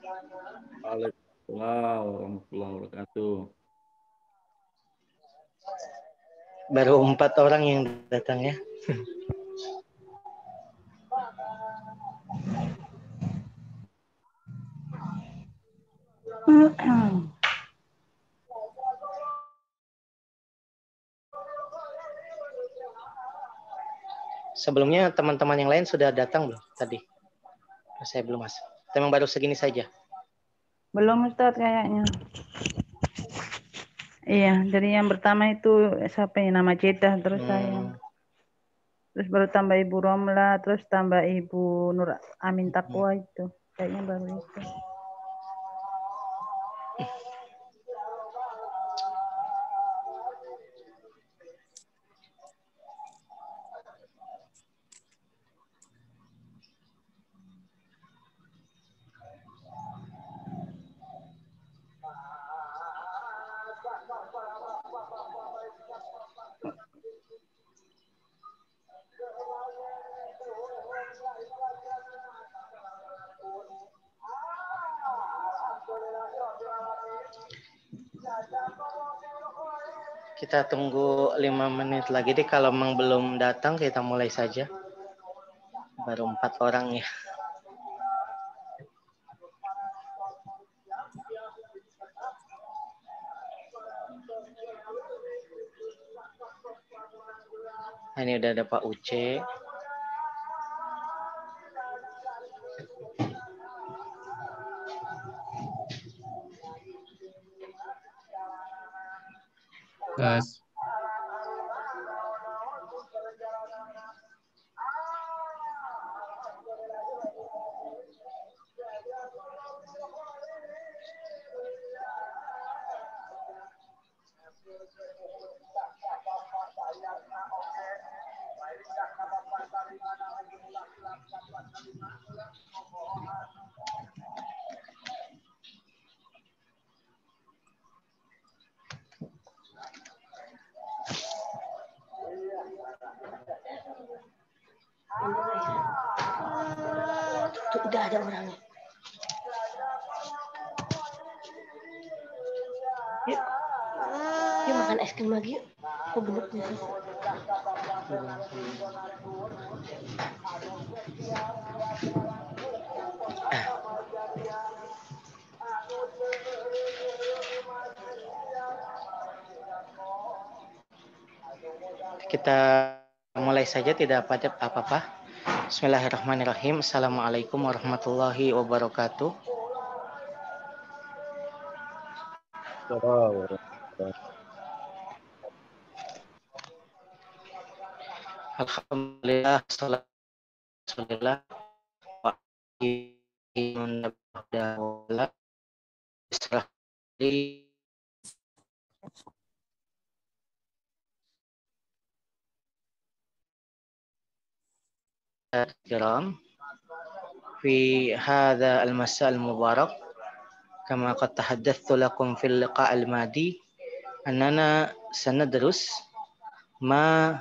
Waalaikumsalam warahmatullahi wabarakatuh. Baru 4 orang yang datang ya. Sebelumnya teman-teman yang lain sudah datang belum tadi? Saya belum masuk. Memang baru segini saja. Belum Ustaz kayaknya. Iya, dari yang pertama itu siapa yang nama Cita, terus saya. Terus baru tambah Ibu Romla, terus tambah Ibu Nur Amin Takwa itu. Kayaknya baru itu. Kita tunggu 5 menit lagi deh. Kalau memang belum datang kita mulai saja. Baru 4 orang ya. Nah, ini udah ada Pak Uce. Gas. Tuh, udah ada orangnya. Yuk. Yuk makan es krim lagi yuk. Kok belum nih? Kita mulai saja, tidak apa-apa. Bismillahirrahmanirrahim. Assalamualaikum warahmatullahi wabarakatuh. Alhamdulillah, alhamdulillah. في هذا المساء المبارك كما قد تحدثت لكم في اللقاء الماضي أننا سندرس ما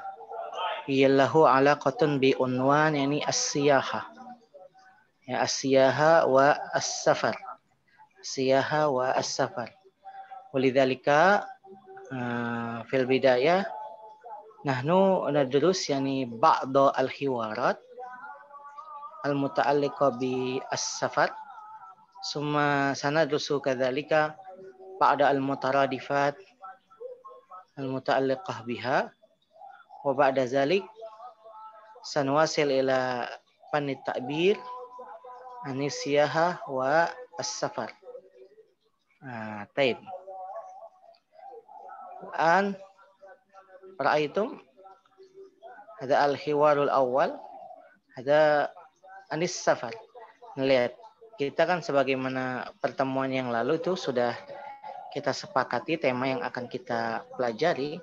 هي له علاقة بعنوان يعني السياحة السياحة والسفر السياحة والسفر ولذلك في البداية نحن ندرس يعني بعض الحوارات المتعلقة بالسفر ثم سندرس كذلك بعض المترادفات المتعلقة بها وبعد ذلك سنواصل إلى فن التعبير عن السياحة والسفر. طيب الآن رأيتم هذا الحوار الأول هذا عن السفر. Lihat, kita kan sebagaimana pertemuan yang lalu itu sudah kita sepakati tema yang akan kita pelajari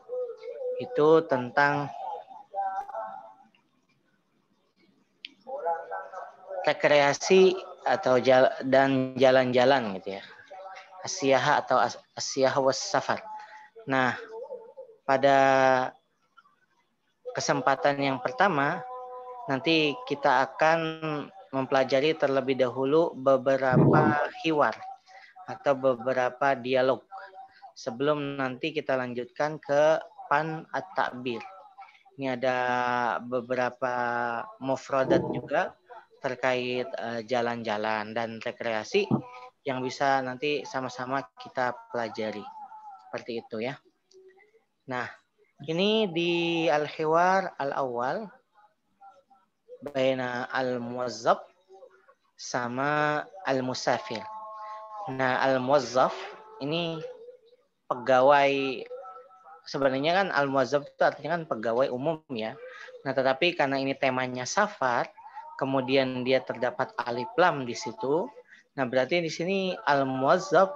itu tentang rekreasi atau dan jalan-jalan gitu ya. Asyaha atau asyaha was safar. Nah, pada kesempatan yang pertama nanti kita akan mempelajari terlebih dahulu beberapa hiwar atau beberapa dialog sebelum nanti kita lanjutkan ke pan at-ta'bir. Ini ada beberapa mufradat juga terkait jalan-jalan dan rekreasi yang bisa nanti sama-sama kita pelajari. Seperti itu ya. Nah, ini di al-hiwar al-awwal baina al-muwazzaf sama al-musafir. Nah, al-muwazzaf ini pegawai, sebenarnya kan al-muwazzaf itu artinya kan pegawai umum ya. Nah, tetapi karena ini temanya safar, kemudian dia terdapat alif lam di situ. Nah, berarti di sini al-muwazzaf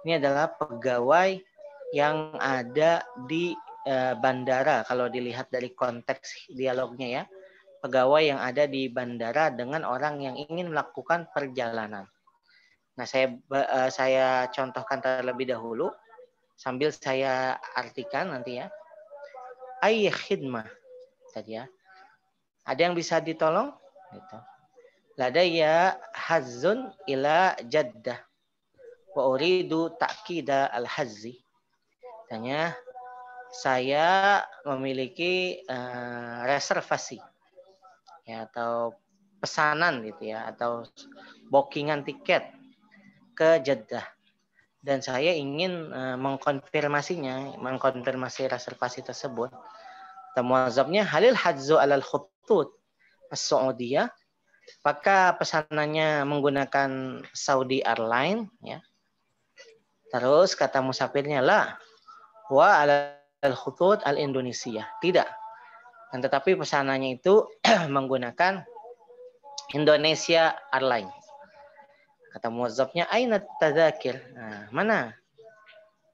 ini adalah pegawai yang ada di bandara. Kalau dilihat dari konteks dialognya ya, pegawai yang ada di bandara dengan orang yang ingin melakukan perjalanan. Nah, saya contohkan terlebih dahulu sambil saya artikan nanti ya. Ay khidmah tadi ya. Ada yang bisa ditolong? Gitu. Ladaya hazzun ila Jaddah wa uridu ta'kida al-hazzi. Tanya, saya memiliki reservasi ya, atau pesanan gitu ya, atau bookingan tiket ke Jeddah, dan saya ingin mengkonfirmasi reservasi tersebut. Muwazzafnya halil hadzu alal khutut as-Saudiyah, maka pesanannya menggunakan Saudi Airline ya. Terus kata musafirnya la wa alal khutut al-Indonesia, tidak. Dan tetapi pesanannya itu menggunakan Indonesia Airlines. Kata muwazzafnya, aina tadzakir? Nah, mana?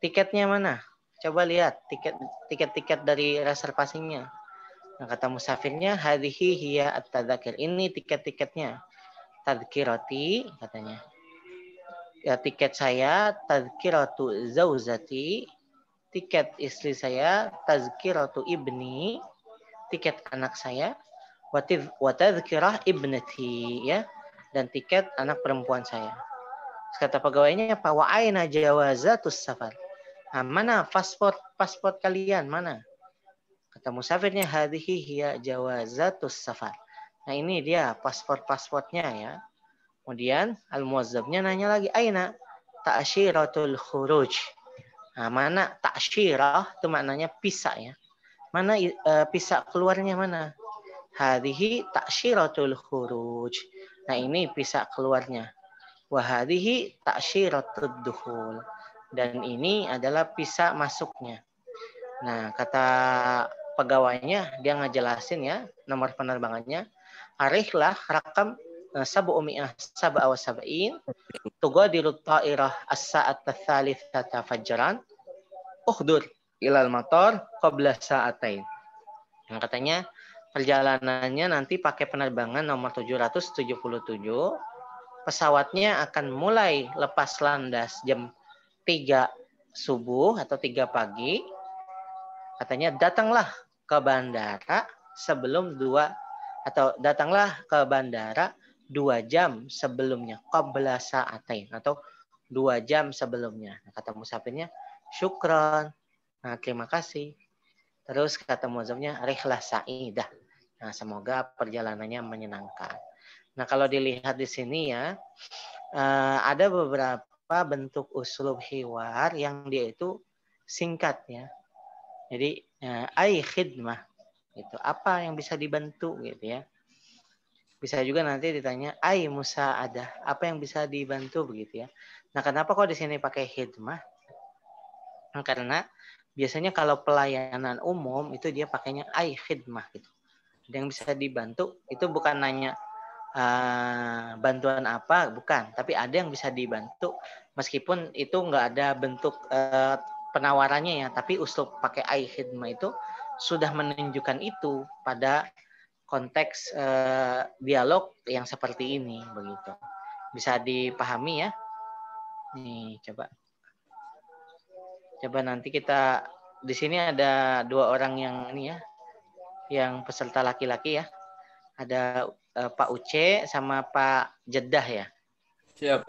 Tiketnya mana? Coba lihat tiket-tiket dari reservasinya. Nah, kata musafirnya, hadhihi hiya at-tadzakir. Ini tiket-tiketnya. Tadzkirati katanya. Ya, tiket saya tadzkiratu zauzati, tiket istri saya, tadzkiratu ibni, tiket anak saya, wa tadzkirah ibnati ya, dan tiket anak perempuan saya. Kata pegawainya, Pak, wa aina jawazatus safar? Nah, mana paspor kalian mana? Kata musafirnya, hadhihi hiya jawazatus safar. Nah, ini dia paspornya ya. Kemudian al-muwazzabnya nanya lagi, aina ta'syiratul khuruj? Nah, mana ta'syirah itu maknanya pisah ya. Mana pisah keluarnya mana? Hadhihi ta'syiratul khuruj. Nah, ini pisah keluarnya. Wa hadhihi ta'syiratud dukhul. Dan ini adalah pisah masuknya. Nah, kata pegawainya, dia ngejelasin ya nomor penerbangannya. Arihlah rakam sab'umi'ah sab'a wa sab'in tugadiru ta'irah as-sa'at ats-tsalitsata fajran uhdur ilal matar qabla sa'atain. Nah, katanya perjalanannya nanti pakai penerbangan nomor 777. Pesawatnya akan mulai lepas landas jam 3 subuh atau 3 pagi. Katanya datanglah ke bandara sebelum 2 jam sebelumnya, qabla sa'atain, atau 2 jam sebelumnya. Nah, kata musafirnya, syukran. Nah, terima kasih. Terus kata muwazzafnya, rihlah sa'idah. Nah, semoga perjalanannya menyenangkan. Nah, kalau dilihat di sini ya, ada beberapa bentuk uslub hiwar yang dia itu singkat ya. Jadi, ai khidmah gitu. Apa yang bisa dibantu gitu ya. Bisa juga nanti ditanya ai musa'adah, apa yang bisa dibantu begitu ya. Nah, kenapa kok di sini pakai khidmah? Nah, karena biasanya kalau pelayanan umum itu dia pakainya ai khidmah gitu. Yang bisa dibantu itu bukan nanya bantuan apa, bukan, tapi ada yang bisa dibantu meskipun itu nggak ada bentuk penawarannya ya, tapi uslub pakai ai khidmah itu sudah menunjukkan itu pada konteks dialog yang seperti ini begitu. Bisa dipahami ya. Nih, coba nanti kita di sini ada 2 orang yang ini ya, yang peserta laki-laki ya. Ada Pak Uce sama Pak Jeddah ya. Siap.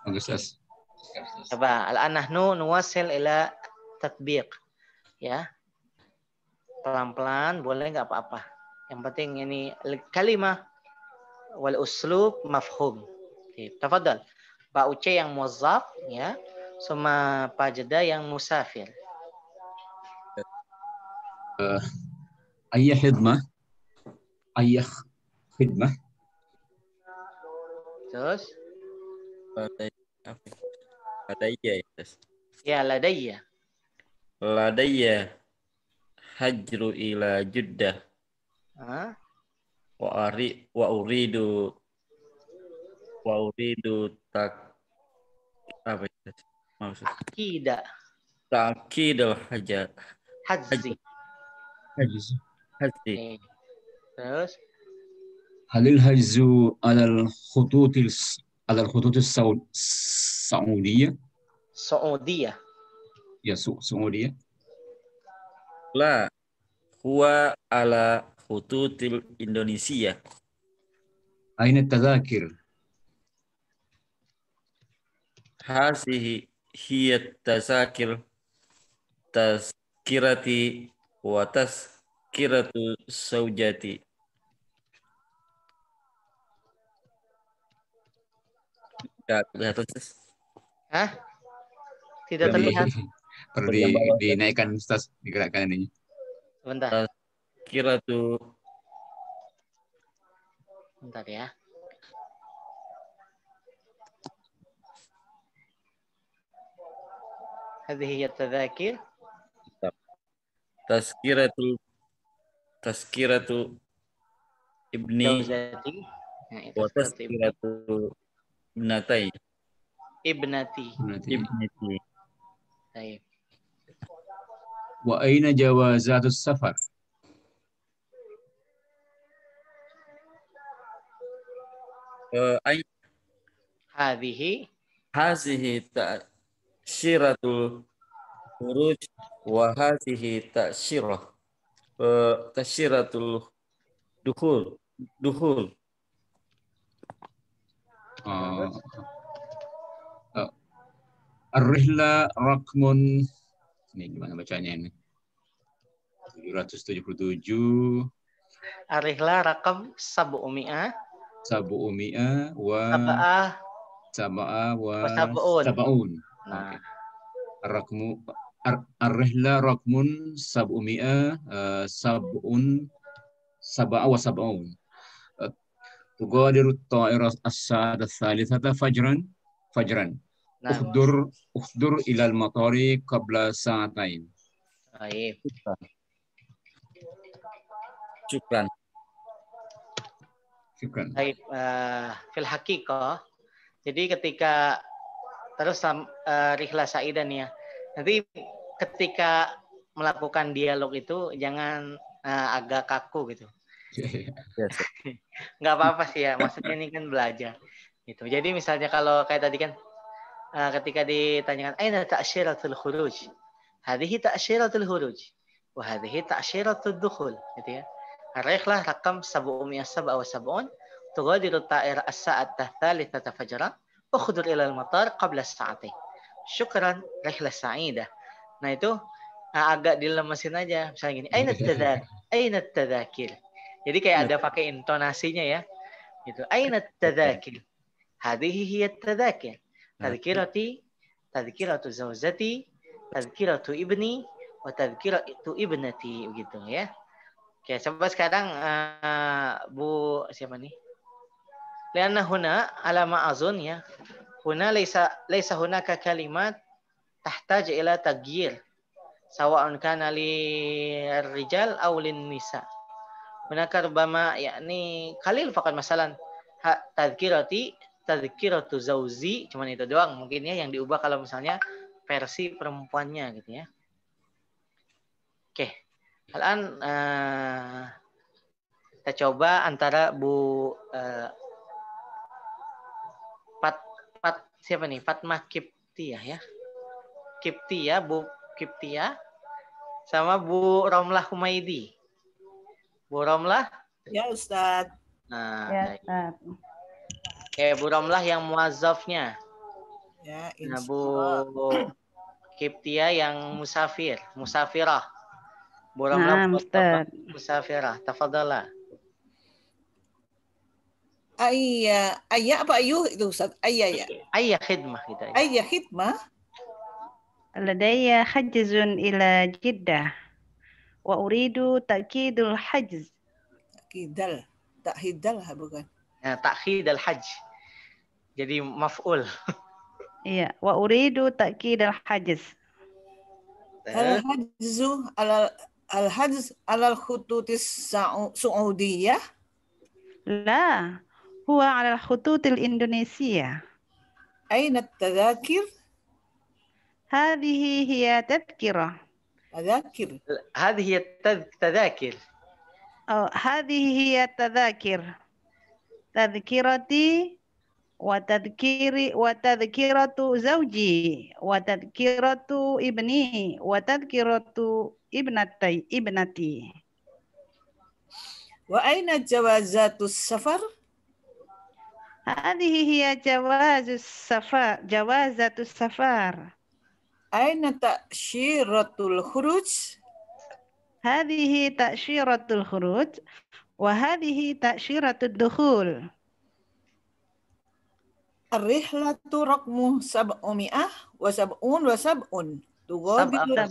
Bagus, Ustaz. Coba al-an nahnu nuwasil ila tatbiq ya. Pelan-pelan boleh nggak apa-apa. Yang penting ini kalimah wal uslub mafhum. Oke, tafadhal. Pak Uce yang muwazzaf ya, sama Pak Jeddah yang musafir. Ayah khidmah. Ayah khidmah. Terus Ladayya ya. ya ladayya. Ladayya hajru ila Jeddah Hah? wa uridu tak apa itu maksud Akida takidul hajar hadzi. Hajiz. haji Oke. Terus هل الحجز على الخطوط السعودية؟ Saudiyah. يا سعودية. la huwa ala khututil Indonesia. أين التذاكر؟ Hasihi hiya tasakir taskirati wa taskiratu saujati. Tidak kelihatan, Sis. Hah? Tidak terlihat. Perlu dinaikkan, Ustaz, digerakkan ini. Bentar. Taskiratu Bentar ya. هذه هي التذاكر. taskiratu ibni Jauzati. wa taskiratu ibnatai. Ibnati. Ibnati. Baik. وأين جوازات السفر؟ Hadhihi Hazihi ta'syiratul khuruj wa hazihi ta'syiratul dukhul. Ar-Rihla Rakmun. Ini gimana bacanya ini? 777. Ar-Rihla rakam sab'umi'ah. Sab'umi'ah wa Sab'ah wa sab'un. sab'un. Nah, Rakmu Ar-Rihla Rakmun Sab'umi'ah sab'a wa sab'un. Tughadiru at-ta'ira as-sa'ata ats-thalithata fajran. nah. Ukhdur ila al-matari qabla sa'atain. Baik. Syukran. Baik, fil haqiqah. Jadi ketika terus Rihla Saidan ya. Nanti ketika melakukan dialog itu jangan agak kaku gitu. Nggak apa-apa sih ya. Maksudnya ini kan belajar gitu. Jadi misalnya kalau kayak tadi kan ketika ditanyakan aina ta'syiratul khuruj? Hadhihi ta'syiratul khuruj wa hadhihi ta'syiratud dukhul gitu ya. Ar-Rihlah rakam 777 tughadiru at-ta'ira as-sa'ata ats-thalithata fajran ukhdur ila al-matar qabla as-sa'atain. Syukran rihlah sa'idah. Nah itu agak dilemesin aja. Misalnya gini, aina tadzakir. Jadi kayak ada pakai intonasinya ya. Gitu. Aina tadzakir. Hadhihi hiya tadzakir. Tadhkiratu zawjati, tadhkiratu ibni, wa tadhkiratu ibnati begitu ya. Oke, coba sekarang Bu siapa nih? Lianna huna alama azun ya. Huna laysa hunaka kalimat tahtaj ila taghyir sawa'un kana lirrijal aw linnisa. Hunaka rubama yakni qalil faqat masalan tadhkiratu zauzi cuman itu doang mungkin ya yang diubah kalau misalnya versi perempuannya gitu ya. Oke. Al-an kita coba antara Bu siapa nih? Fatmah Kiptiah ya. Bu Kiptiah sama Bu Romlah Humaidi. Bu Romlah? Ya Ustadz. Nah, Ya, baik. Ustaz. Oke, Bu Romlah yang muazzafnya. Ya, Nah, insya Bu Allah. Kiptia yang musafir, musafirah. Bu Romlah Naam, muazzafah, Ustaz. musafirah. Tafadhala. Ayah apa ayuh itu Ustaz? Ayah ya. Ayah khidmah kita. Ayah khidmah. لدي حجز إلى جدة وأريد تأكيد الحجز. Kidal. Tak hidal bukan. Nah, takhid al-hajj. Jadi maf'ul. Iya, وأريد تأكيد الحجز. Al-hajz ala al-khututis Saudiyah. لا، هو على الخطوط الإندونيسية. أين التذاكر؟ هذه هي تذكرة. تذاكر. هذه هي التذاكر. هذه هي التذاكر. تذكرتي وتذكرة زوجي وتذكرة ابني وتذكرة ابنتي. وأين جوازات السفر؟ هذه هي جوازات السفر. أين تأشيرة الخروج؟ هذه تأشيرة الخروج وهذه تأشيرة الدخول. الرحلة رقم 777 تغادر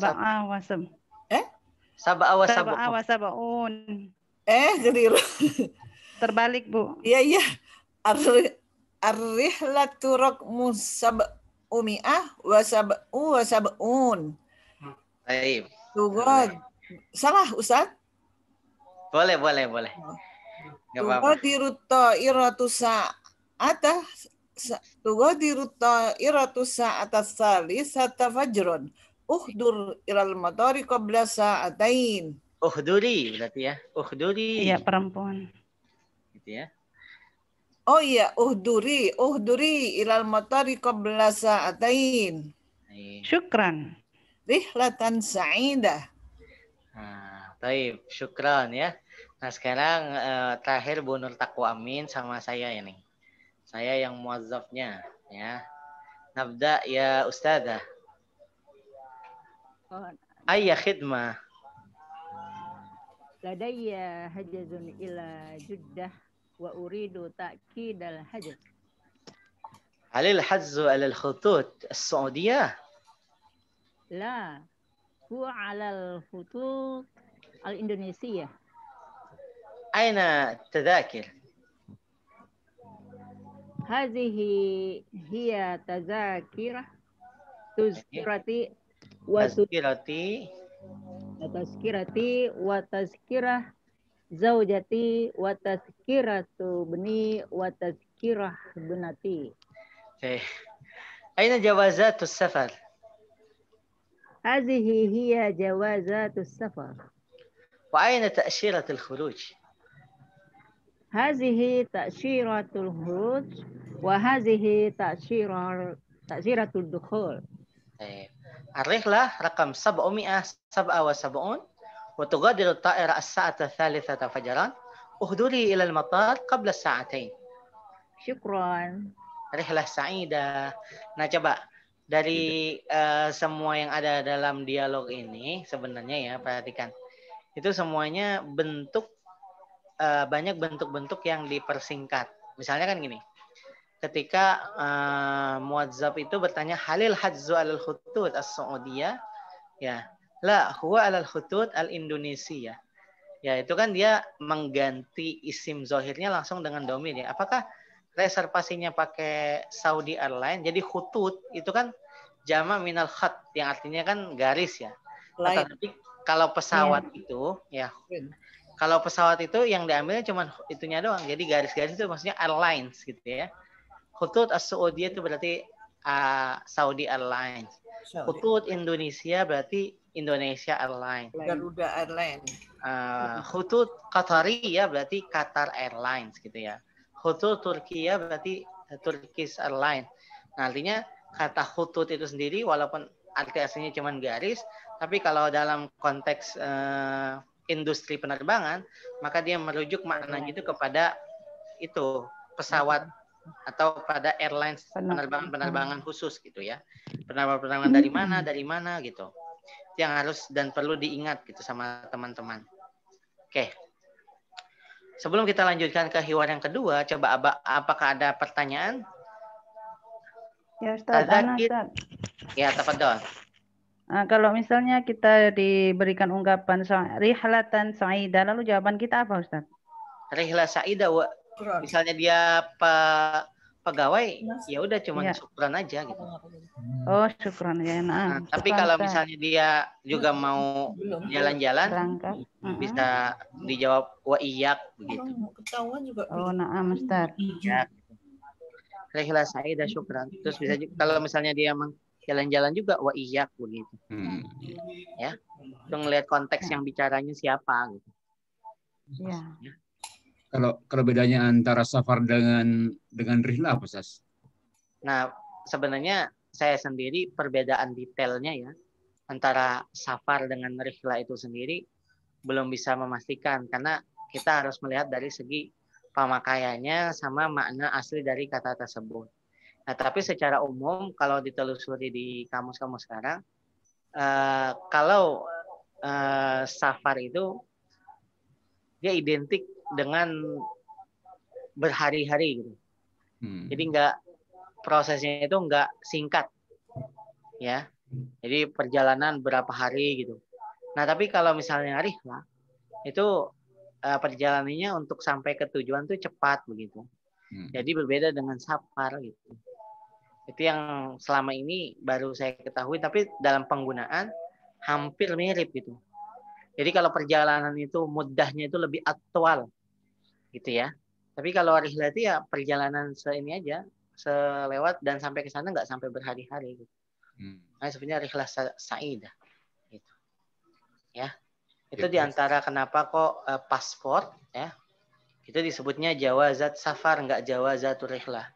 Sab'a wa sab'un. غير Terbalik, Bu. iya الرحلة رقم 777 Baik. salah Ustaz? Boleh. Enggak apa-apa. Tugadiru ta'iratu sa'ata salisata fajron. Uhdur ilal matari qabla sa'atain. Uhduri berarti ya. Uhduri. Iya, perempuan. Gitu ya. Oh iya, uhduri ilal matari qabla sa'atain. Syukran. Rihlatan sa'idah. Nah, baik, syukran ya. Nah, sekarang terakhir Bu Nur Taqwa Amin sama saya ini. Saya yang muazzafnya ya. Nabda ya Ustazah. Ayya khidmah. لدي حجز إلى جدة وأريد تأكيد الحجز. هل الحجز على الخطوط السعودية؟ لا، هو على الخطوط الإندونيسية. أين التذاكر؟ هذه هي تذكرتي وتذكرة زوجتي وتذكرة بني وتذكرة بنتي. أين جوازات السفر؟ هذه هي جوازات السفر. وأين تأشيرة الخروج؟ هذه تأشيرة الخروج وهذه تأشيرة الدخول. الرحلة رقم 777 وتغادر الطائرة الساعة 3 فجرا. اهدري إلى المطار قبل الساعتين. Syukran. Rihlah Sa'idah. Nah, coba dari semua yang ada dalam dialog ini sebenarnya ya, perhatikan. Itu semuanya banyak bentuk-bentuk yang dipersingkat. Misalnya kan gini. Ketika muazzab itu bertanya halil hajzu alal khutut as-Saudiyah, ya, la huwa alal khutut al-Indonesia. Ya, itu kan dia mengganti isim zohirnya langsung dengan domir ya. Apakah reservasinya pakai Saudi Airlines? Jadi khutut itu kan jama minal khat yang artinya kan garis ya. Tapi kalau pesawat itu ya, kalau pesawat itu yang diambilnya cuma itunya doang. Jadi garis-garis itu maksudnya airlines gitu ya. Khutut as-Saudiyah itu berarti Saudi Airlines. Khutut Indonesia berarti Indonesia Airlines. Garuda Airlines. Khutut Qatariyah berarti Qatar Airlines gitu ya. Khutut Turkiya berarti Turkish Airlines. Nah, artinya kata khutut itu sendiri walaupun arti aslinya cuma garis, tapi kalau dalam konteks industri penerbangan, maka dia merujuk maknanya itu kepada itu pesawat atau pada airlines penerbangan khusus gitu ya. Penerbangan dari mana gitu. Yang harus dan perlu diingat gitu sama teman-teman. Oke. Sebelum kita lanjutkan ke hiwar yang kedua, coba apakah ada pertanyaan? Ya Ustaz, Ustaz. Ya, tafadhol. Nah, kalau misalnya kita diberikan ungkapan rihlatan sa'idah, lalu jawaban kita apa Ustaz? Rihlah sa'idah, misalnya dia pegawai, ya udah cuman syukran aja gitu. Oh, syukran ya. Nah, tapi kalau misalnya dia juga mau jalan-jalan, bisa dijawab wa iyyak begitu. Oh, na'am Ustaz. Iya. Rihlah sa'idah syukran. Terus bisa juga, kalau misalnya dia jalan-jalan juga wa iyyak begitu. Ya. Untuk ngelihat konteks yang bicaranya siapa gitu. Iya. Kalau bedanya antara safar dengan rihlah apa, Ustaz? Nah, sebenarnya saya sendiri perbedaan detailnya ya antara safar dengan rihlah itu sendiri belum bisa memastikan karena kita harus melihat dari segi pemakaiannya sama makna asli dari kata tersebut. Nah, tapi secara umum kalau ditelusuri di kamus-kamus sekarang, kalau safar itu dia identik dengan berhari-hari gitu. Jadi prosesnya itu nggak singkat, ya. Jadi perjalanan berapa hari gitu. Nah, tapi kalau misalnya rihlah itu perjalanannya untuk sampai ke tujuan tuh cepat begitu. Jadi berbeda dengan safar gitu. Itu yang selama ini baru saya ketahui, tapi dalam penggunaan hampir mirip gitu. Jadi kalau perjalanan itu mudahnya itu lebih aktual, gitu ya. Tapi kalau rihlah itu ya perjalanan ini aja, selewat dan sampai ke sana nggak sampai berhari-hari. Gitu. Nah sebenarnya rihlah sa'idah, gitu. Ya, itu diantara kenapa kok paspor, ya, itu disebutnya jawazat safar, nggak jawazatul rihlah.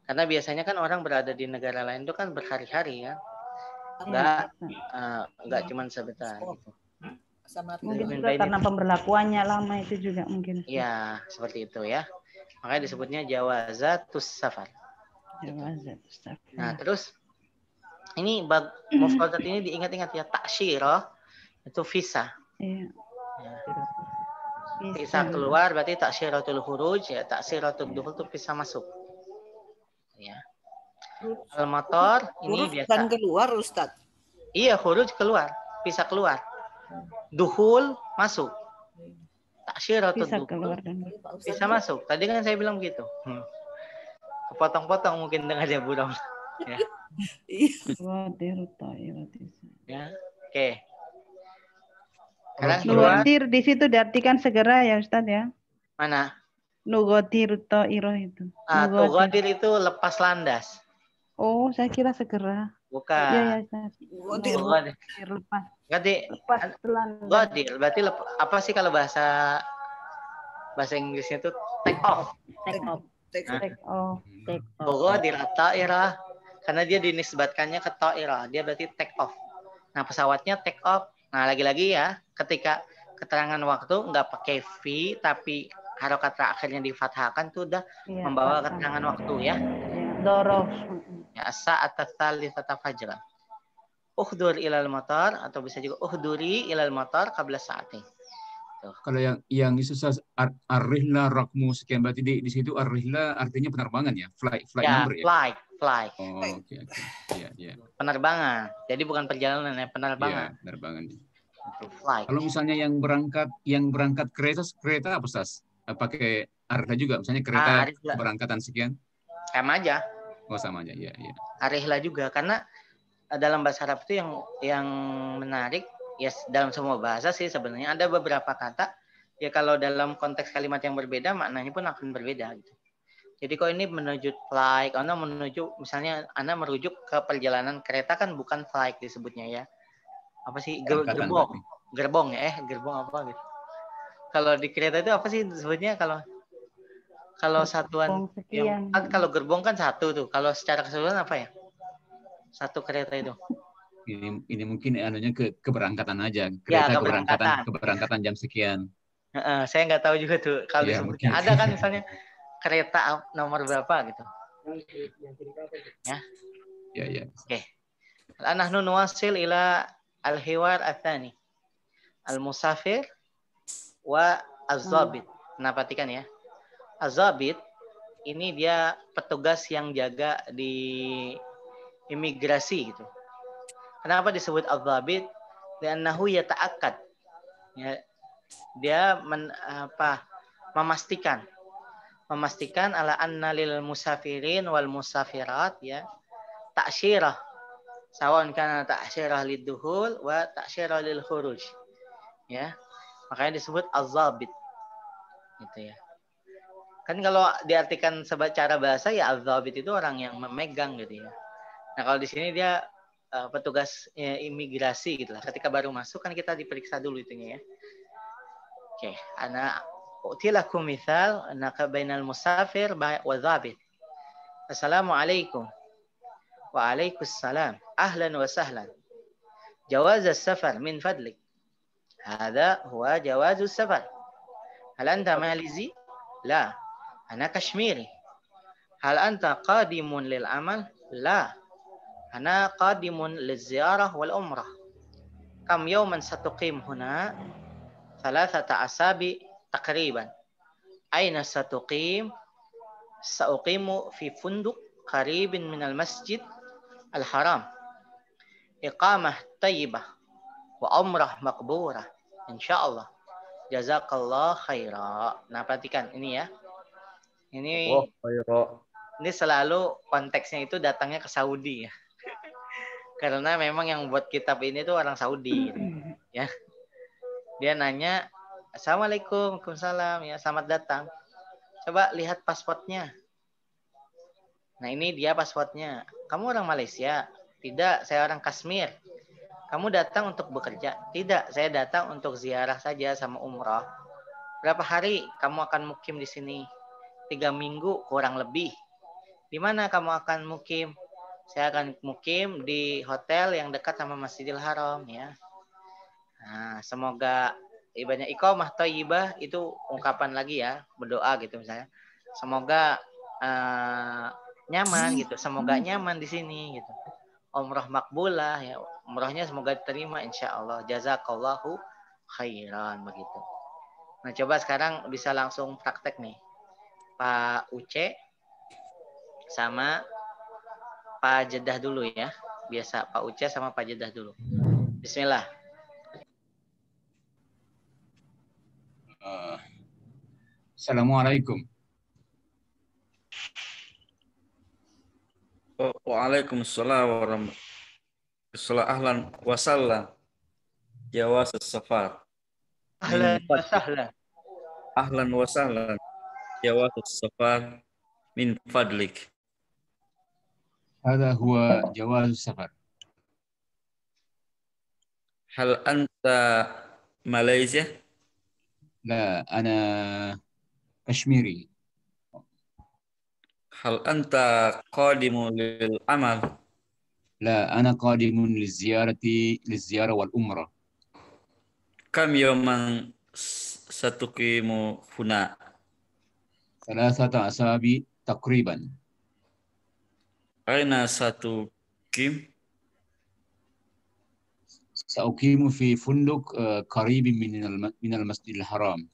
Karena biasanya kan orang berada di negara lain itu kan berhari-hari ya, nggak cuma sebentar. Gitu. Mungkin juga karena pemberlakuannya lama itu juga mungkin. Iya, seperti itu ya. Makanya disebutnya jawazatus safar. Jawazatus safar. Nah, terus ini mufradat ini diingat-ingat ya, ta'syirah itu visa. Iya. Ya. Visa keluar berarti ta'syiratul khuruj ya, ta'syiratul dukhul itu visa masuk. Ya. Al-motor ini biasa. Kan keluar Ustaz. Iya, khuruj keluar, visa keluar. Duhul masuk. Ta'syiratul duhul bisa masuk. Tadi kan saya bilang begitu. Kepotong-potong mungkin dengarnya Bu Rom. Ya. Ya. Oke. Nugotir di situ diartikan segera ya Ustaz ya. Mana? Nugotir ta'irah itu. Nugotir itu lepas landas. Oh, saya kira segera. Bukan. Iya ya Ustaz. Nugotir lepas. Lepas landas. Berarti apa sih kalau bahasa Inggrisnya itu take off. Take off. Nugotir ta'irah. Karena dia dinisbatkannya ke ta'irah. Dia berarti take off. Nah, pesawatnya take off. Nah, lagi-lagi ya, ketika keterangan waktu nggak pakai V, tapi harokat terakhirnya difathahkan tuh udah membawa keterangan waktu ya. Dorof. Ya, sa'at tsalitsata fajran. Uhdur ilal motor atau bisa juga uhduri ilal motor qabla sa'atin. Kalau yang itu ar-rihlah rakmu sekian, berarti di situ ar-rihlah artinya penerbangan ya, flight ya, number ya. Flight. Oh, oke. Ya. Penerbangan. Jadi bukan perjalanan ya, penerbangan. Ya, penerbangan. Flight. Kalau misalnya yang berangkat kereta apa Sas? Pakai ar-rihlah juga, misalnya kereta berangkatan sekian? Sama aja. Oh, sama aja. Ya. Ar-rihlah juga karena dalam bahasa Arab itu yang menarik ya, dalam semua bahasa sih sebenarnya ada beberapa kata ya kalau dalam konteks kalimat yang berbeda maknanya pun akan berbeda gitu. Jadi kalau ini menuju flight, Anda menuju misalnya Anda merujuk ke perjalanan kereta kan bukan flight disebutnya ya. Apa sih gerbong ya? Gerbong apa gitu. Kalau di kereta itu apa sih disebutnya kalau satuan yang kalau gerbong kan satu tuh. Kalau secara keseluruhan apa ya? Satu kereta itu. Ini mungkin anunya keberangkatan aja. Kereta keberangkatan jam sekian. Saya nggak tahu juga tuh kalau disebutnya. Ada kan misalnya kereta nomor berapa gitu. Ya. Ya, ya. Oke. Nahnu nuwasil ila al-hiwar ats-tsani. Al-musafir wa az-zabit. Nah, perhatikan ya. Az-zabit ini dia petugas yang jaga di imigrasi gitu. Kenapa disebut az-zabit? Li'annahu yata'akkad. Ya, dia memastikan ala anna lil musafirin wal musafirat ya ta'syirah sawan kana ta'syirah lid-duhul wa ta'syirah lil khuruj. Ya. Makanya disebut az-zabit. Gitu ya. Kan kalau diartikan secara bahasa ya az-zabit itu orang yang memegang gitu ya. Nah, kalau di sini dia petugas imigrasi gitu lah. Ketika baru masuk kan kita diperiksa dulu itunya ya. Oke, ana utilakum mithal anaka bainal musafir wa zabit. Assalamualaikum. Waalaikumsalam. Ahlan wa sahlan. Jawaz as-safar min fadlik. Hada huwa jawaz as-safar. Hal anta malizi? La. Ana kashmiri. Hal anta qadimun lil amal? La. Ana qadimun lizziarah wal umrah. Kam yawman satuqim huna? Thalathata asabi takriban. Aina satuqim? Sauqimu fi funduk qaribin minal masjid al-haram. Iqamah tayyibah wa umrah maqburah. Insyaallah. Jazakallah khaira. Nah, perhatikan ini ya. Ini selalu konteksnya itu datangnya ke Saudi ya. Karena memang yang buat kitab ini tuh orang Saudi gitu, ya. Dia nanya, Assalamualaikum, Waalaikumsalam, ya selamat datang. Coba lihat pasportnya. Nah, ini dia pasportnya. Kamu orang Malaysia? Tidak, saya orang Kashmir. Kamu datang untuk bekerja? Tidak, saya datang untuk ziarah saja sama umrah. Berapa hari kamu akan mukim di sini? 3 minggu kurang lebih. Di mana kamu akan mukim? Saya akan mukim di hotel yang dekat sama Masjidil Haram ya. Nah, semoga ibadahnya iqamah thayyibah itu ungkapan lagi ya, berdoa gitu misalnya. Semoga nyaman gitu, semoga nyaman di sini gitu. Umrah makbulah ya, umrahnya semoga diterima insyaallah. Jazakallahu khairan begitu. Nah, coba sekarang bisa langsung praktek nih. Pak Uce sama Pak Jedah dulu ya. Biasa Pak Uce sama Pak Jedah dulu. Bismillah. Assalamualaikum. Waalaikumsalam warahmatullahi wabarakatuh. Ahlan wa sahlan. Jawaz as-safar. Ahlan wa sahlan. Ahlan wa sahlan. Jawaz as-safar min fadlik. هذا هو جواز السفر. Hal anta Malaysia? لا أنا كشميري. Hal anta qadimu lil amal? لا أنا قادم للزيارة والعمرة. Kam yawman satuqimu huna? 3 أسابيع تقريبا. Aina satuqim? سأقيم في فندق قريب من المسجد الحرام.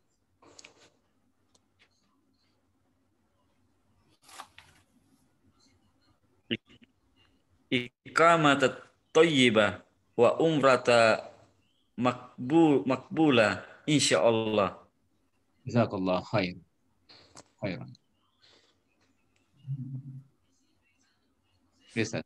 Iqamata thayyibah wa umrata makbula insyaallah. جزاك الله خيرا. Bisa.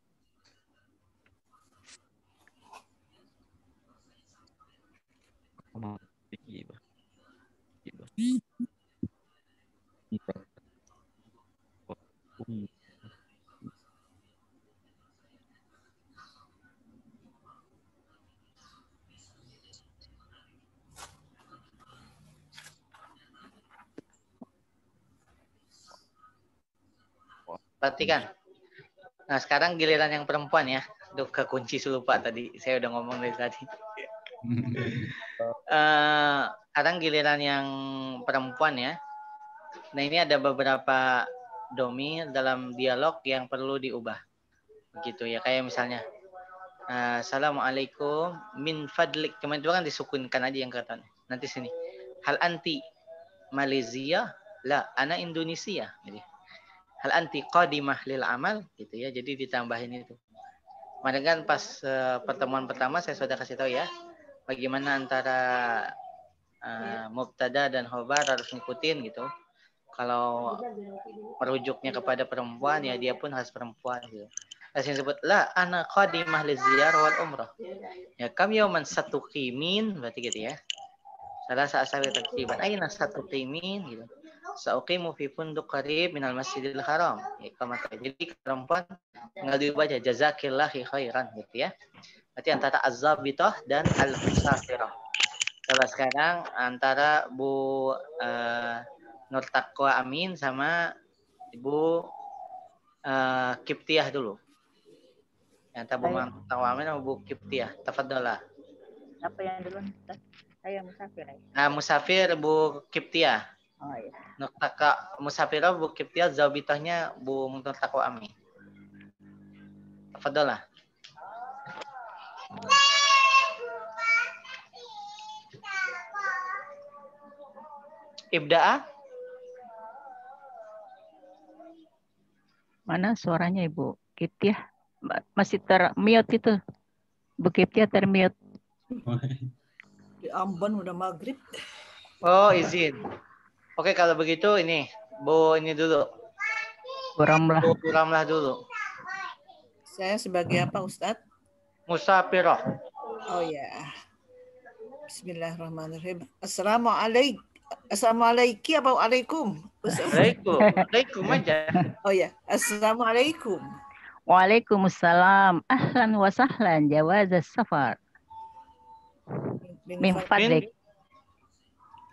Perhatikan. Nah, sekarang giliran yang perempuan ya. Duh, kekunci lupa tadi. Saya udah ngomong dari tadi. Sekarang giliran yang perempuan ya. Nah, ini ada beberapa domi dalam dialog yang perlu diubah. Begitu ya, kayak misalnya Assalamualaikum min fadlik. Cuma itu kan disukunkan aja yang kata. Nanti sini. Hal anti Malaysia? La, ana Indonesia. Jadi, hal anti qadimah lil amal gitu ya. Jadi ditambahin itu. Kemarin kan pas pertemuan pertama saya sudah kasih tahu ya. Bagaimana antara mubtada dan khobar harus ngikutin gitu. Kalau merujuknya kepada perempuan ya dia pun harus perempuan gitu. Yang disebut la ana qadimah liziyar wal umrah. Ya kam yauman satuqimin berarti gitu ya. Salah sa'asari tartiban aina satuqimin gitu. Sauqimu fi funduk qarib minal Masjidil Haram. Ya, jadi perempuan tinggal dibaca jazakillahi khairan gitu ya. Berarti antara az-zabitah dan al-musafirah. Coba sekarang antara Bu Nur Taqwa Amin sama Ibu Kiptiah dulu. Yang Bu Nur Taqwa Amin sama Bu Kiptiah. Tafadhalah. Apa yang duluan? Saya musafir. Musafir Bu Kiptiah. Oh iya. Nur Taqwa Musafirah Bu Kiptiah, zabitahnya Bu Nur Taqwa Amin. Tafadhalah. Ibda'a. Mana suaranya Ibu Kiptiah? Masih termute itu. Bu Kiptiah termute. Di Ambon udah maghrib. Oh, izin. Oke, kalau begitu ini Bu ini dulu. Bu Ramlah. Bu Ramlah dulu. Saya sebagai apa, Ustadz? Musafirah. Oh ya. Bismillahirrahmanirrahim. Assalamualaikum apa waalaikum? Waalaikum aja. Oh ya, assalamualaikum. Waalaikumsalam. Ahlan wa sahlan jawaz safar. Min fadlik.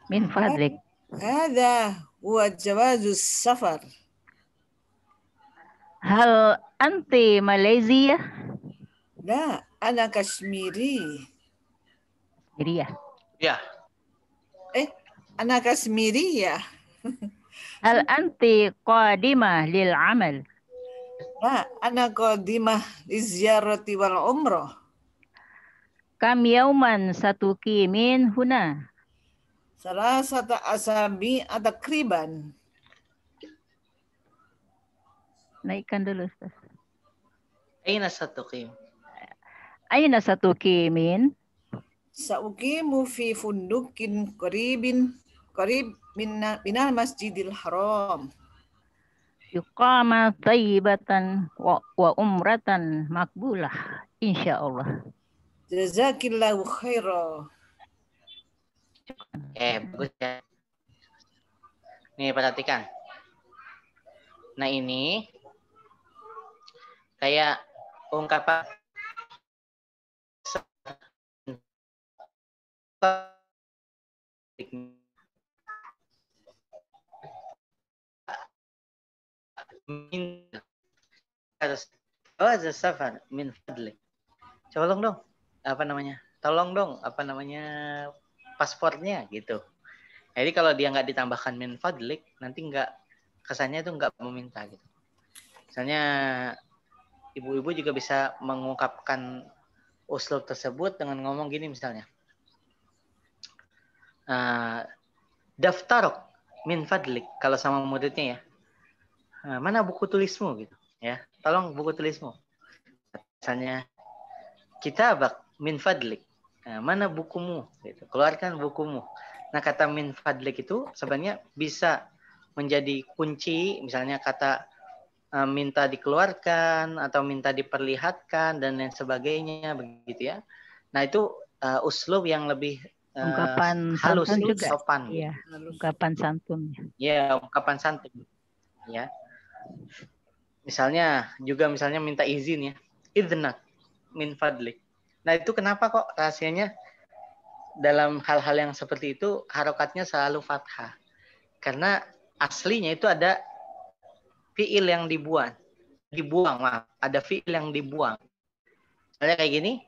Min fadlik. Hada huwa jawazus safar. Hal anti Malaysia? La, ana Kashmiri. Kashmiri ya. Ya. Ana Kashmiri ya. Hal anti qadimah lil amal? La, ana qadimah liziarati wal umrah. Kam yauman satuqimin huna? Salasata asabi takriban. Naikkan dulu, Ustaz. Aina satuqim. Aina satuqimin? Sauqimu fi fundukin qarib minal Masjidil Haram. Yuqama tayyibatan wa umratan makbulah. Insyaallah. Jazakillahu khairan. Bagus ya. Nih perhatikan. Nah ini kayak ungkapan safar min fadlik. Tolong dong, apa namanya? Tolong dong, apa namanya? Paspornya gitu. Jadi kalau dia nggak ditambahkan min fadlik, nanti nggak kesannya itu nggak meminta gitu. Misalnya ibu-ibu juga bisa mengungkapkan uslub tersebut dengan ngomong gini misalnya. Daftarok min fadlik kalau sama muridnya ya. Mana buku tulismu gitu ya. Tolong buku tulismu. Misalnya kitabak min fadlik. Mana bukumu gitu. Keluarkan bukumu. Nah, kata min fadlik itu sebenarnya bisa menjadi kunci, misalnya kata minta dikeluarkan atau minta diperlihatkan dan lain sebagainya begitu ya. Nah, itu uslub yang lebih ungkapan halus, santun juga. sopan. Iya, ungkapan santun. Ya, ungkapan santun. Ya. Misalnya minta izin ya. Idnak min fadlik. Nah, itu kenapa kok rahasianya dalam hal-hal yang seperti itu harokatnya selalu fathah. Karena aslinya itu ada fiil yang dibuang, maaf, ada fiil yang dibuang. Misalnya kayak gini,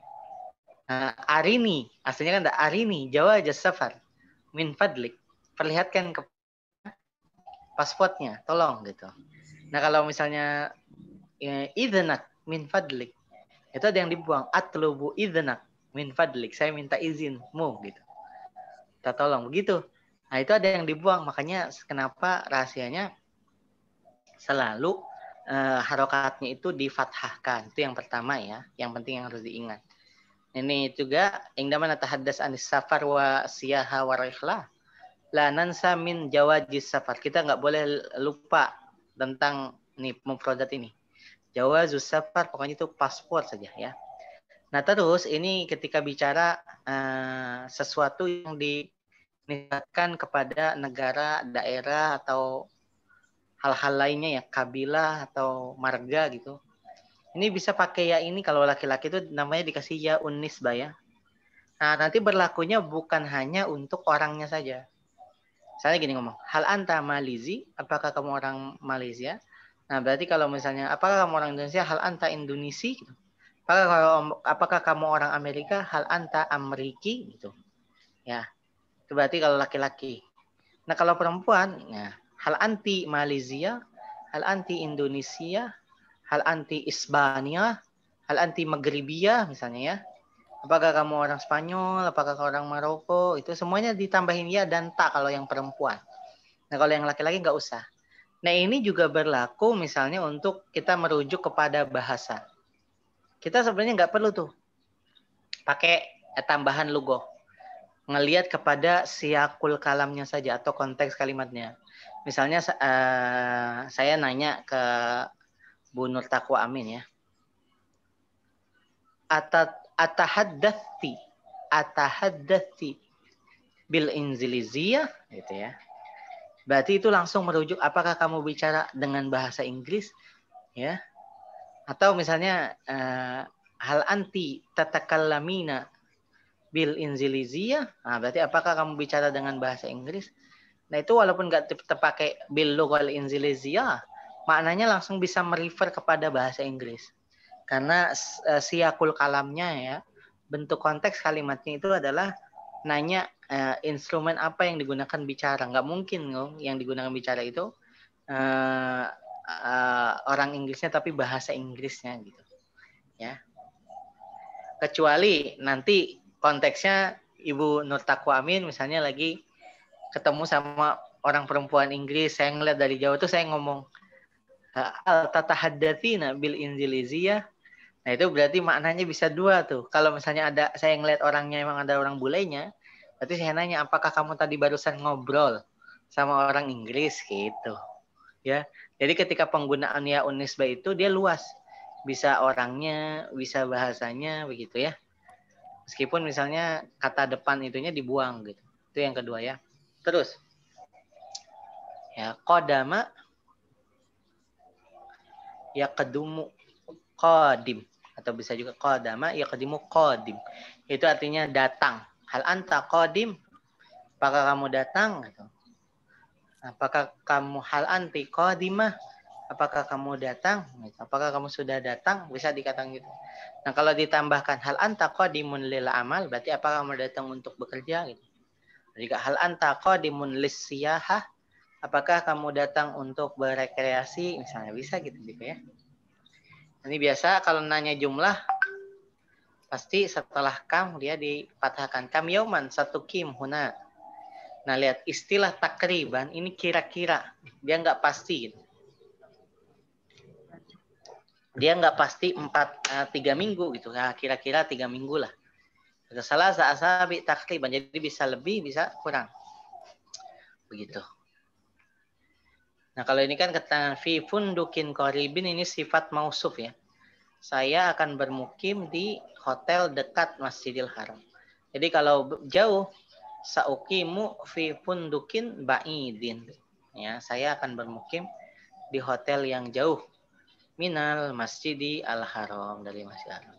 arini, aslinya kan ada arini, jawaz safar min fadlik. Perlihatkan pasportnya, tolong gitu. Nah kalau misalnya idhnak min fadlik, itu ada yang dibuang. Atlubu idhnak min fadlik, saya minta izinmu gitu. Kita tolong begitu. Nah itu ada yang dibuang, makanya kenapa rahasianya selalu harokatnya itu difathahkan. Itu yang pertama ya, yang penting yang harus diingat. Ini juga indama natahaddas anis safar wa siyaha wa rihlah la nansa min jawazis safar. Kita nggak boleh lupa tentang nih mufradat ini. Jawazus safar pokoknya itu paspor saja ya. Nah terus ini ketika bicara sesuatu yang dinisbatkan kepada negara, daerah atau hal-hal lainnya ya, kabilah atau marga gitu. Ini bisa pakai ya ini kalau laki-laki itu namanya dikasih ya unisbah ya. Nah nanti berlakunya bukan hanya untuk orangnya saja. Saya gini ngomong, hal anta Malizi, apakah kamu orang Malaysia? Nah berarti kalau misalnya, apakah kamu orang Indonesia? Hal anta Indonesi? Gitu. Apakah kamu orang Amerika? Hal anta Ameriki? Gitu. Ya, itu berarti kalau laki-laki. Nah kalau perempuan, ya, hal anti Malaysia, hal anti Indonesia, hal anti Isbania, hal anti Maghribia misalnya ya. Apakah kamu orang Spanyol, apakah kamu orang Maroko, itu semuanya ditambahin ya dan tak kalau yang perempuan. Nah kalau yang laki-laki nggak usah. Nah ini juga berlaku misalnya untuk kita merujuk kepada bahasa. Kita sebenarnya nggak perlu tuh pakai tambahan logo. Ngelihat kepada siakul kalamnya saja atau konteks kalimatnya. Misalnya saya nanya ke Bu Nur Taqwa Amin ya. Atahaddati bil inziliziyah gitu ya. Berarti itu langsung merujuk apakah kamu bicara dengan bahasa Inggris ya. Atau misalnya hal anti tatakallamina bil inziliziyah. Nah, berarti apakah kamu bicara dengan bahasa Inggris? Nah, itu walaupun nggak terpakai bil lughal inziliziyah, maknanya langsung bisa merefer kepada bahasa Inggris. Karena siakul kalamnya ya, bentuk konteks kalimatnya itu adalah nanya instrumen apa yang digunakan bicara. Nggak mungkin yang digunakan bicara itu orang Inggrisnya tapi bahasa Inggrisnya gitu. Ya. Kecuali nanti konteksnya Ibu Nur Taqwa Amin misalnya lagi ketemu sama orang perempuan Inggris, saya ngeliat dari jauh tuh saya ngomong al-tatahaddatsina bil inziliziyah. Nah itu berarti maknanya bisa dua tuh. Kalau misalnya ada saya ngeliat orangnya emang ada orang bulenya, berarti saya nanya apakah kamu tadi barusan ngobrol sama orang Inggris gitu. Ya. Jadi ketika penggunaan ya unisbah itu dia luas. Bisa orangnya, bisa bahasanya begitu ya. Meskipun misalnya kata depan itunya dibuang gitu. Itu yang kedua ya. Terus ya qadama ya kedumu qadim atau bisa juga qadama ya kedimu qadim. Itu artinya datang. Hal anta qadim? Apakah kamu datang gitu. Apakah kamu hal anti qadimah? Apakah kamu datang? Apakah kamu sudah datang? Bisa dikatakan gitu. Nah, kalau ditambahkan hal anta qadimun lil amal, berarti apakah kamu datang untuk bekerja gitu. Jika hal anta qadimun lis siyahah, apakah kamu datang untuk berekreasi? Misalnya bisa gitu ya. Ini biasa kalau nanya jumlah pasti setelah kam dia dipatahkan. Kam yauman satu kim huna. Nah, lihat istilah takriban ini kira-kira. Dia nggak pasti gitu. Dia nggak pasti 3 minggu gitu. Nah, kira-kira 3 minggu lah. Salah asabi takriban. Jadi bisa lebih, bisa kurang. Begitu. Nah, kalau ini kan kata fi fundukin qaribin ini sifat mausuf ya. Saya akan bermukim di hotel dekat Masjidil Haram. Jadi kalau jauh sauqimu fi fundukin ba'idin. Ya, saya akan bermukim di hotel yang jauh minal Masjidi Al-Haram dari Masjidil Haram.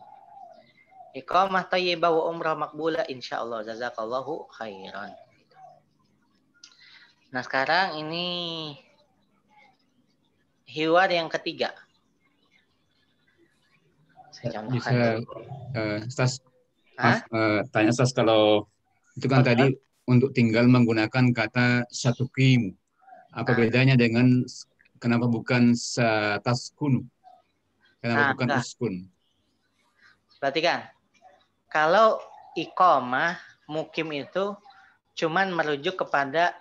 Iqamah thayyibah wa umrah maqbula insyaallah jazakallahu khairan. Nah, sekarang ini hiwar yang ketiga. Saya bisa Stas, tanya Stas kalau itu kan tadi untuk tinggal menggunakan kata satu kim. Apa bedanya dengan kenapa bukan taskunu? Kenapa bukan enggak. uskun? Perhatikan. Kalau iqamah mukim itu cuman merujuk kepada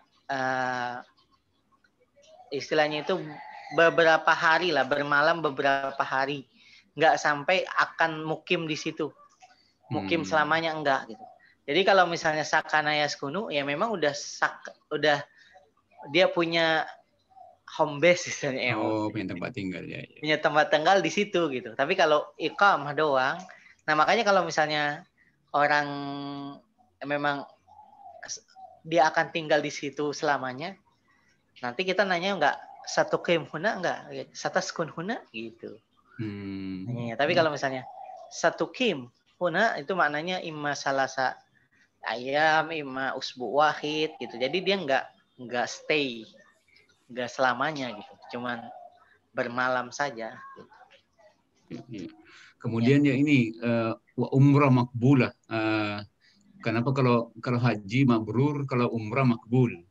istilahnya itu beberapa hari lah, bermalam beberapa hari. Enggak sampai akan mukim di situ. Mukim selamanya enggak gitu. Jadi kalau misalnya sakana yaskunu ya memang udah dia punya home base misalnya. Oh, punya tempat tinggal ya. Punya tempat tinggal di situ gitu. Tapi kalau iqamah doang, nah makanya kalau misalnya orang memang dia akan tinggal di situ selamanya, nanti kita nanya enggak satu kim huna enggak, sataskun huna gitu. Tapi kalau misalnya satu kim huna itu maknanya imma salasa ayam, imma usbu wahid gitu. Jadi dia enggak stay, enggak selamanya gitu. Cuman bermalam saja. Gitu. Kemudian ya ini wa umrah makbulah. Kenapa kalau haji mabrur, kalau umrah makbul?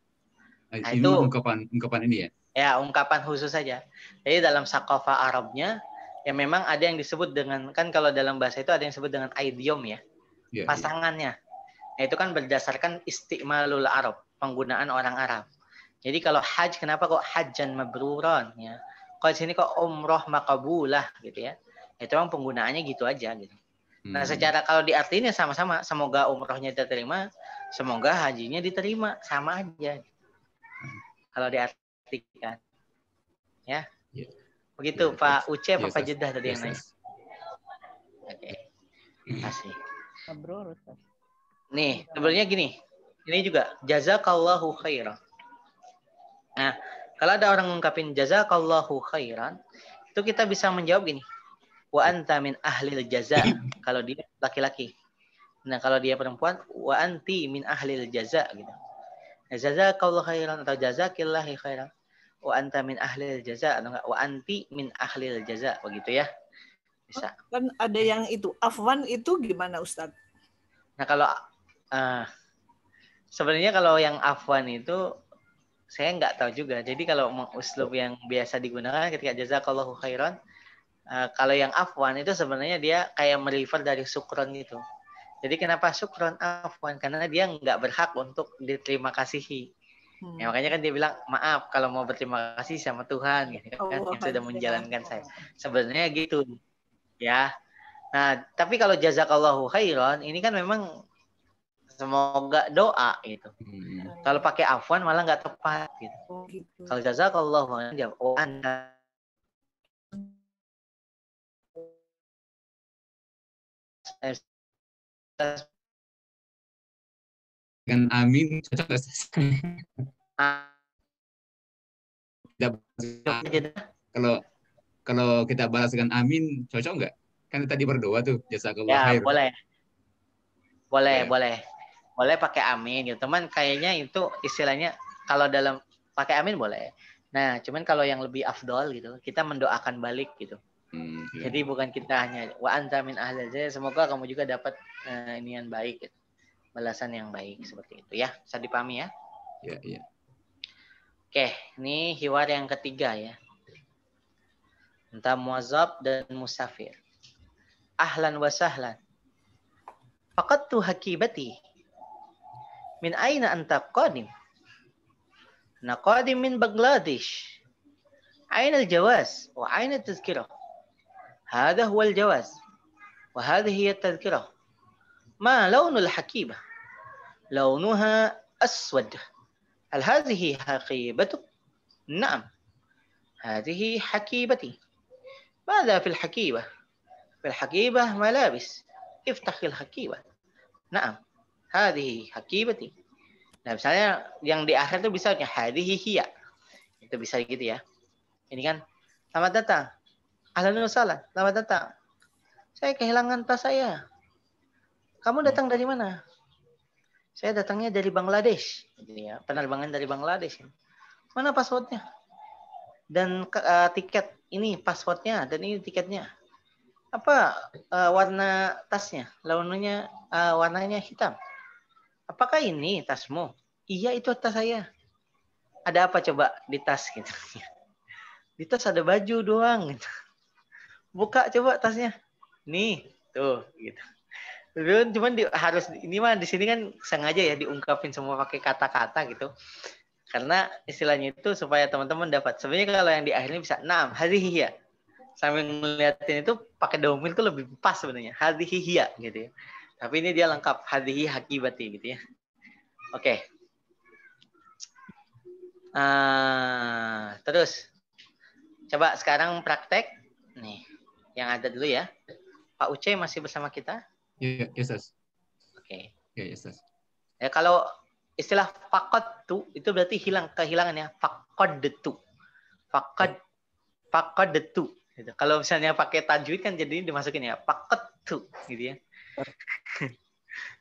Nah, ini itu ungkapan ini ya? Ya, ungkapan khusus saja. Jadi dalam saqafah Arabnya ya memang ada yang disebut dengan, kan kalau dalam bahasa itu ada yang disebut dengan idiom ya. Pasangannya. Nah, itu kan berdasarkan istimalul Arab, penggunaan orang Arab. Jadi kalau haj, kenapa kok hajjan mabruran ya? Kalau di sini kok umroh maqbulah gitu ya. Itu memang penggunaannya gitu aja gitu. Nah, secara kalau diartinya sama-sama, semoga umrohnya diterima, semoga hajinya diterima, sama aja. Kalau diartikan. Ya. Begitu Pak Uce apa Pak Jeddah tadi yang nanya? Oke. Terima kasih. Nih, sebenarnya gini. Ini juga jazakallahu khairan. Nah, kalau ada orang ngungkapin jazakallahu khairan, itu kita bisa menjawab gini. Wa anta min ahlil jaza kalau dia laki-laki. Nah, kalau dia perempuan wa anti min ahlil jaza gitu. Jazakallahu khairan atau jazakillahi khairan. Wa anta min ahlil jaza atau enggak wa anti min ahlil jaza begitu ya. Bisa. Kan ada yang itu afwan itu gimana Ustadz? Nah, kalau sebenarnya kalau yang afwan itu saya nggak tahu juga. Jadi kalau uslub yang biasa digunakan ketika jazakallahu khairan, kalau yang afwan itu sebenarnya dia kayak merefer dari syukron gitu. Jadi kenapa syukron afwan? Karena dia nggak berhak untuk diterima kasihi. Ya, makanya kan dia bilang maaf kalau mau berterima kasih sama Tuhan gitu kan, yang sudah menjalankan saya. Sebenarnya gitu. Ya. Nah, tapi kalau jazakallahu khairan ini kan memang semoga doa gitu. Kalau pakai afwan malah nggak tepat gitu. Kalau jazakallahu khairan jawab oh Anda Dengan amin cocok kalau kita balas dengan amin cocok nggak? Kan tadi berdoa tuh jazakallahu khair. Boleh pakai amin gitu. Teman kayaknya itu istilahnya kalau dalam pakai amin boleh. Nah, cuman kalau yang lebih afdol gitu, kita mendoakan balik gitu. Jadi bukan kita hanya wa anta min ahlil jannah, semoga kamu juga dapat ini yang baik gitu. Balasan yang baik seperti itu ya. Bisa dipahami ya? Iya. Oke, ini hiwar yang ketiga ya. Tentang muazzab dan musafir. Ahlan wa sahlan. Faqadtu hakibati. Min aina anta qadim? Ana qadim min Bangladesh. Aina al-jawaz wa aina al-tazkirah? هذا هو الجواز وهذه هي التذكرة. ما لون الحكيبة؟ لونها أسود. هل هذه حقيبتك؟ نعم هذه حكيبتي. ماذا في الحكيبة؟ في الحكيبة ملابس. افتح الحكيبة. نعم هذه حكيبتي. Nah, misalnya yang di akhir itu bisa hadhihi hiya. Itu bisa gitu ya. Ini kan selamat datang. Ahlan wa sahlan, selamat datang. Saya kehilangan tas saya. Kamu datang dari mana? Saya datangnya dari Bangladesh. Jadi ya, penerbangan dari Bangladesh. Mana passwordnya? Dan tiket ini passwordnya dan ini tiketnya. Apa warna tasnya? Warnanya hitam. Apakah ini tasmu? Iya, itu tas saya. ada apa coba di tas gitu. Di tas ada baju doang gitu. Buka coba tasnya. Nih, tuh gitu. Cuman harus ini mah di sini kan sengaja ya diungkapin semua pakai kata-kata gitu. Karena istilahnya itu supaya teman-teman dapat. Sebenarnya kalau yang di akhirnya bisa naam, hadhihi ya. Sambil ngeliatin itu pakai domir itu lebih pas sebenarnya. Hadhihi ya gitu ya. Tapi ini dia lengkap hadhihi hakibati gitu ya. Oke. Terus coba sekarang praktek nih yang ada dulu ya. Pak Uce masih bersama kita? Ya, Ustaz. Oke. Ya, Ustaz. Ya kalau istilah faqadtu itu berarti kehilangan ya. Faqadtu. Faqadtu gitu. Kalau misalnya pakai tajwid kan jadi dimasukin ya faqadtu gitu ya.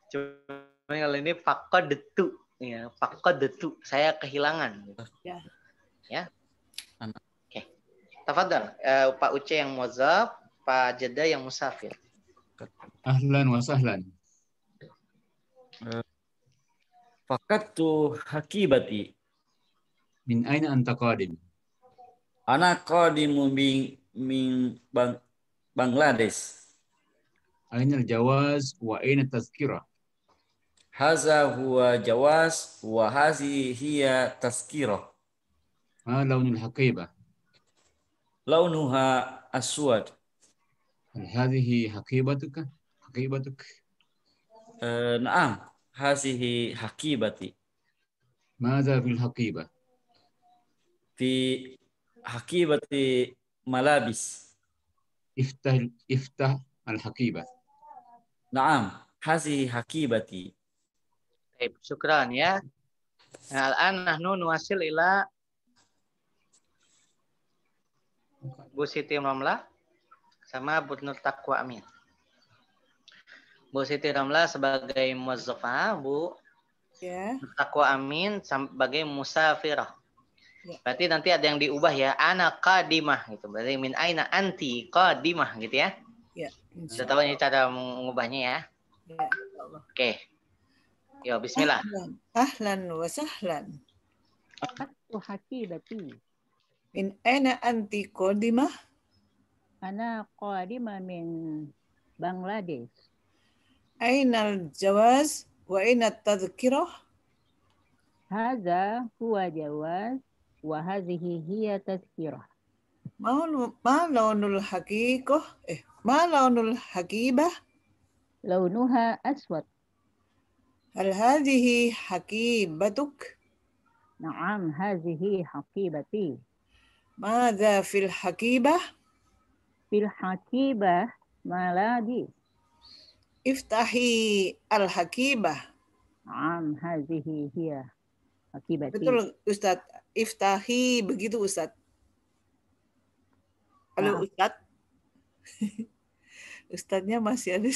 Cuma kalau ini faqadtu ya, faqadtu saya kehilangan gitu. Ya. Oke. Tafadhal Pak Uce yang muazzaf, Pak Jeda yang musafir. Ahlan wa sahlan. Faqadtu hakibati. Min aina anta qadim? Ana qadimu min Bangladesh. Aina al-jawaz wa aina tazkira? Haza huwa jawaz wa hazi hiya tazkirah. Ma launul haqiba? Launuha aswad. Hal hadhihi haqibatuka? Haqibatuk? Naam, hazihi hakibati. Madza fil haqiba? Fi hakibati malabis. Iftah al-haqiba. Naam, hazihi hakibati. Baik, syukran ya. Nah, al-an nahnu nuwasil ila Bu Siti Ramlah sama Bu Nur Taqwa Amin. Bu Siti Ramlah sebagai muwazzafah, Bu Ya. Nur Taqwa Amin sebagai musafirah. Ya. Berarti nanti ada yang diubah ya, ana qadimah gitu. Berarti min aina anti qadimah gitu ya. Ya. Sudah tahu ini cara mengubahnya ya. Ya. Oke. Yo, bismillah. Ahlan wa sahlan. Faqadtu hakibati. Min aina anti qadimah? Ana qadima min Bangladesh. Aina al-jawaz wa aina at-tadhkirah? Hadza huwa jawaz wa hadhihi hiya tazkirah. Ma launul haqiqah? Ma launul haqibah? Launuha aswad. Hal hadhihi haqibatuk? Na'am, hadhihi haqibati. Madza fil haqibah? Fil haqibah maladi. Iftahi al-haqibah. Na'am, hadhihi hiya haqibati. Betul Ustadz. Iftahi begitu Ustadz. Halo Ustadz. Ustadznya masih ada.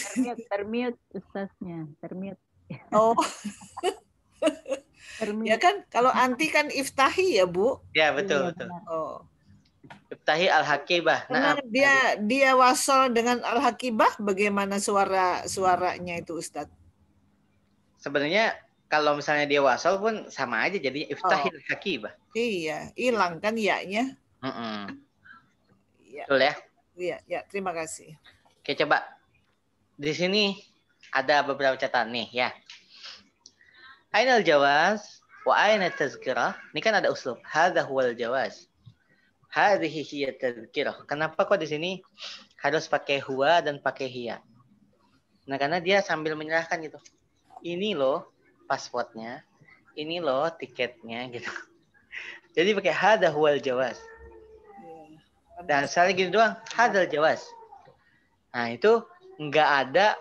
Termute ustaznya, termute. Oh. Termute. Ya kan kalau anti kan iftahi ya Bu. Ya, betul, betul. Oh. Iftahi al-haqibah. Karena dia wasal dengan al-haqibah, bagaimana suaranya itu Ustadz? Sebenarnya kalau misalnya dia wasal pun sama aja jadi iftahi al-haqibah. Iya, hilang kan ya-nya. Betul ya? Iya, terima kasih. Oke, coba. Di sini ada beberapa catatan nih ya. Ainal jawaz wa aina tazkirah. Ini kan ada uslub. Hadza huwal jawaz. Hadhihi hiya tazkirah. Kenapa kok di sini harus pakai huwa dan pakai hiya? Nah, karena dia sambil menyerahkan gitu. Ini loh pasportnya, ini loh tiketnya gitu. Jadi pakai hadza huwal jawaz. Dan sekali gini doang, hadzal jawaz. Nah, itu nggak ada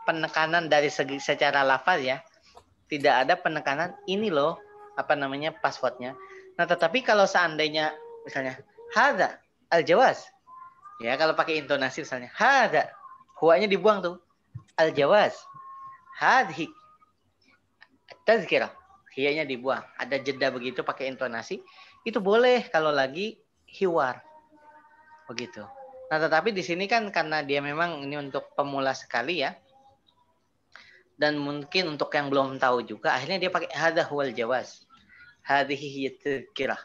penekanan dari segi secara lafaz ya. Tidak ada penekanan ini loh pasportnya. Nah, tetapi kalau seandainya misalnya hadza al jawaz. Ya, kalau pakai intonasi misalnya hadza, huwanya dibuang tuh. Al jawaz. Hadhi tazkirah. Hiyanya dibuang. Ada jeda begitu pakai intonasi. Itu boleh kalau lagi hiwar. Begitu. Nah, tetapi di sini kan karena dia memang ini untuk pemula sekali ya. Dan mungkin untuk yang belum tahu juga, akhirnya dia pakai hadza huwal jawaz. hadhihi hiya tadhkirah.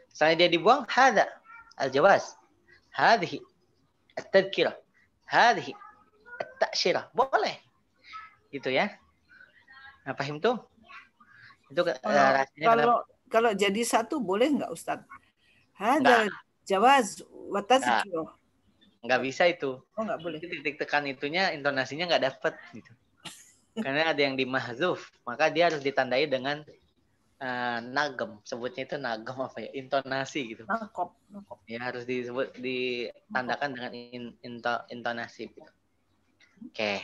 Misalnya dia dibuang, hadha al-jawaz. Hadhihi at-tadhkirah. Hadhihi at-ta'syirah. Boleh. Gitu ya. Nah, paham tuh? Itu kalau jadi satu boleh nggak Ustaz? Nggak. Hadal jawaz wa tadhkirah. Nggak bisa itu. Oh, nggak boleh. Titik tekan itunya, intonasinya nggak dapet gitu. Karena ada yang di mahzuf, maka dia harus ditandai dengan nagem. Sebutnya itu nagem apa ya? Intonasi gitu. Nakop. Ya harus ditandakan dengan intonasi gitu. Oke.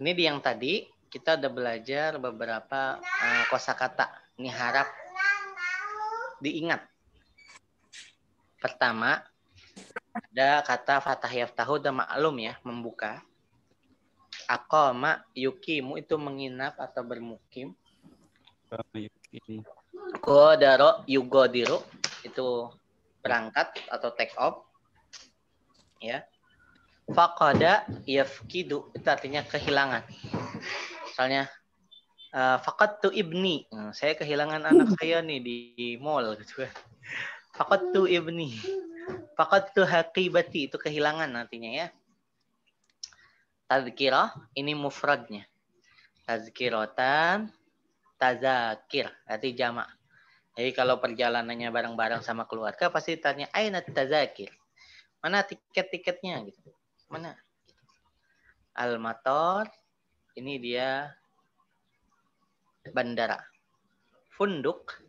Ini di yang tadi kita udah belajar beberapa kosakata. Ini harap diingat. Pertama, ada kata fatah yaftahu dan maklum ya, membuka. Aqama yukimu itu menginap atau bermukim. Godaro yugodiru itu berangkat atau take off. Ya. Faqada yafkidu itu artinya kehilangan. Misalnya faqadtu ibni. Saya kehilangan anak saya nih di mall gitu kan. Faqadtu ibni. Faqadtu haqibati itu kehilangan artinya ya. Tazkirah ini mufradnya. Tazkiratan, tazakir, arti jamak. Jadi kalau perjalanannya bareng-bareng sama keluarga pasti tanya aina tazakir. Mana tiket-tiketnya gitu. Mana? Al-matar ini dia bandara. Funduk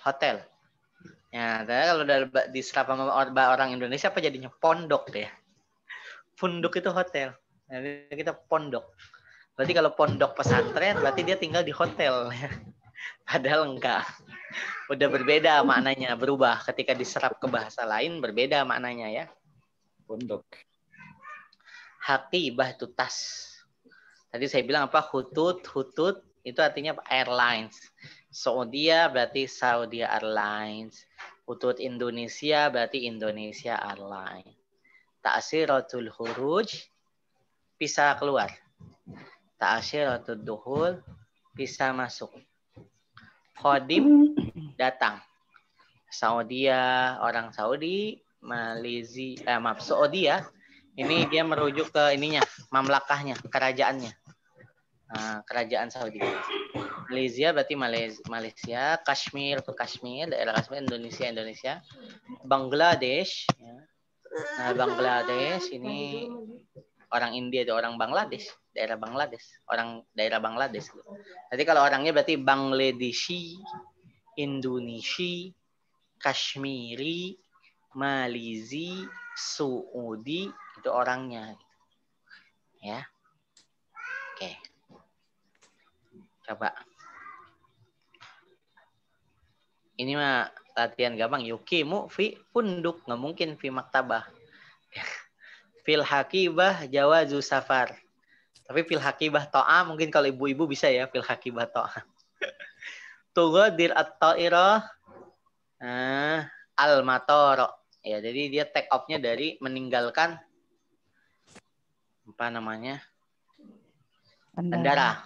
hotel. Ya, kalau diserap sama orang Indonesia apa jadinya pondok ya. Funduk itu hotel. Jadi kita pondok. Berarti kalau pondok pesantren berarti dia tinggal di hotel. Padahal enggak. Udah berbeda maknanya, berubah. Ketika diserap ke bahasa lain berbeda maknanya ya. Pondok. Haqibah itu tas. Tadi saya bilang apa? Hutut itu artinya airlines. Saudia berarti Saudi Airlines. Hutut Indonesia berarti Indonesia Airlines. Ta'siratul huruj bisa keluar. Ta'siratul duhul bisa masuk. Khodim datang. Saudia, orang Saudi, Malaysia, Saudia ini dia merujuk ke ininya, mamlakahnya, kerajaannya. Kerajaan Saudi. Malaysia berarti Malaysia, Kashmir atau Kashmir, daerah Kashmir, Indonesia. Bangladesh ya. Nah, Bangladesh ini orang India atau orang Bangladesh, daerah Bangladesh. Jadi kalau orangnya berarti Bangladeshi, Indonesia, Kashmiri, Malizi, Saudi itu orangnya. Ya. Oke. Coba. Ini mah latihan gampang. Yukimu fi funduk, nggak mungkin fi maktabah. Fil hakibah jawazu safar. Tapi fil hakibah to'a mungkin kalau ibu-ibu bisa ya fil hakibah to'a. Tughadir at-ta'irah al-matara. Ya, jadi dia take off-nya dari meninggalkan apa namanya? Bandara.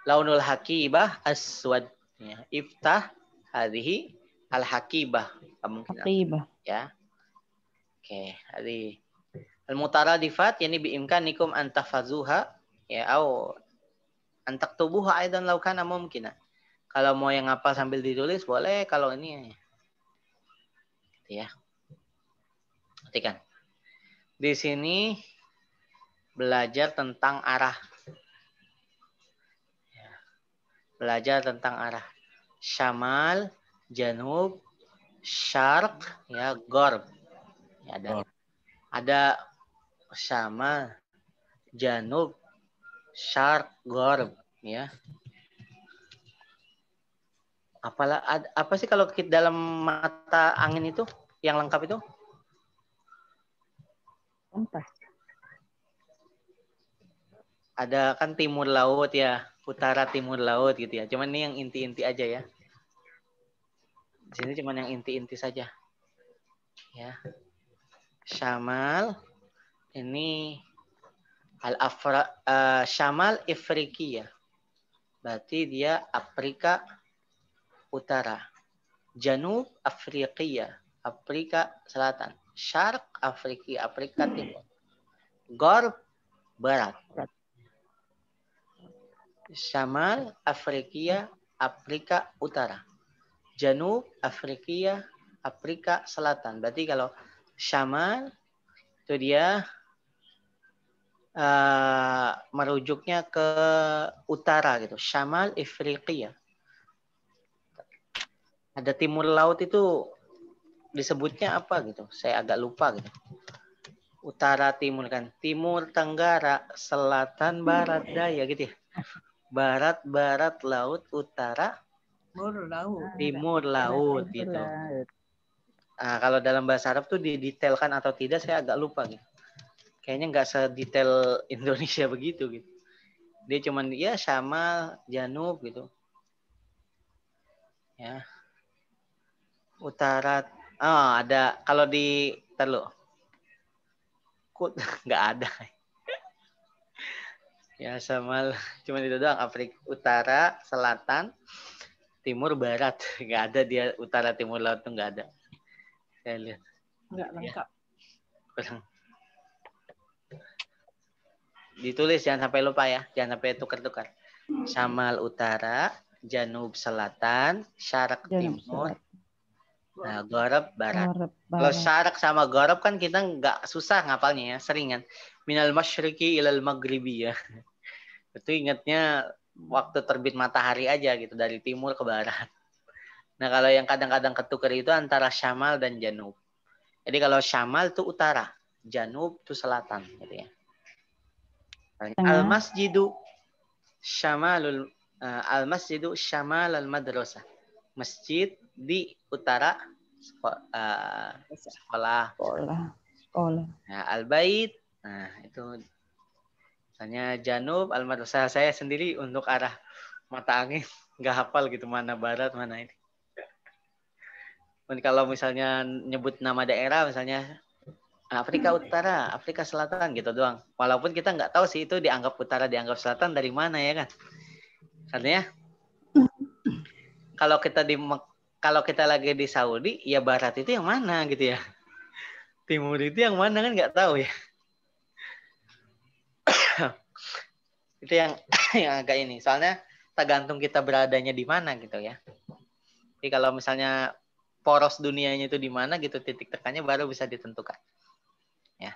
Launul hakibah aswad. Ya, iftah hadhihi al-hakibah. Hakibah. Ya. Oke, hari al-mutaradifat yani biimkanikum an tahfazuha ya au an taktubuha aidan law kana mumkina. Kalau mau yang hafal sambil ditulis boleh, kalau ini ya. Perhatikan. Di sini belajar tentang arah. Ya. Belajar tentang arah. Syamal, janub, syarq, ya, gharb. Ya, ada Syamal, janub, syarq, gharb, ya. Apa sih kalau dalam mata angin itu yang lengkap itu? Kompas. Ada kan timur laut ya, utara timur laut gitu ya. Cuman ini yang inti-inti aja ya. Di sini cuman yang inti-inti saja. Ya. Syamal ini Syamal Afriki ya. Berarti dia Afrika utara. Janub Afriqiya, Afrika Selatan. Syarq Afriki, Afrika Timur. Gharb barat. Syamal Afriqiya, Afrika Utara. Janub Afriqiya, Afrika Selatan. Berarti kalau Syamal itu dia merujuknya ke utara gitu. Syamal Afriqiya. Ada timur laut itu disebutnya apa gitu? Saya agak lupa gitu. Utara timur kan. Timur tenggara, selatan barat daya gitu ya. Barat barat laut, utara Timur laut. timur laut gitu. Nah, kalau dalam bahasa Arab tuh didetailkan atau tidak saya agak lupa gitu. Kayaknya nggak sedetail Indonesia begitu gitu. Dia cuman ya Syamal, Janub gitu. Ya. Utara. Oh, ada kalau di terlalu nggak ada. Ya Syamal cuman itu doang. Afrika Utara, Selatan, Timur, Barat. Nggak ada dia utara, timur, laut tuh nggak ada. Saya lihat. Nggak lengkap. Kurang. Ditulis jangan sampai lupa ya. Jangan sampai tukar-tukar. Syamal Utara, Janub Selatan, Syarq Timur, nah, Gharab Barat. Kalau Syarq sama Gharab kan kita nggak susah ngapalnya ya. Sering kan. Minal masyriqi ilal maghribi ya. Itu ingatnya waktu terbit matahari aja gitu. Dari timur ke barat. Nah kalau yang kadang-kadang ketukar itu antara Syamal dan Janub. Jadi kalau Syamal itu utara. Janub itu selatan. Gitu ya. Al-Masjidu Syamalul Al-Masjidu Syamal al-Madrasah. Masjid di utara sekolah. Nah, Al-Bait. Nah, itu misalnya Janub Al-Madrasah. Saya sendiri untuk arah mata angin nggak hafal gitu mana barat mana ini. Dan kalau misalnya nyebut nama daerah misalnya Afrika Utara, Afrika Selatan gitu doang. Walaupun kita nggak tahu sih itu dianggap utara, dianggap selatan dari mana ya kan. Artinya kalau kita lagi di Saudi, ya barat itu yang mana gitu ya. Timur itu yang mana kan nggak tahu ya. Itu yang agak ini. Soalnya tergantung kita beradanya di mana gitu ya. Jadi kalau misalnya poros dunianya itu di mana gitu, titik tekannya baru bisa ditentukan. Ya.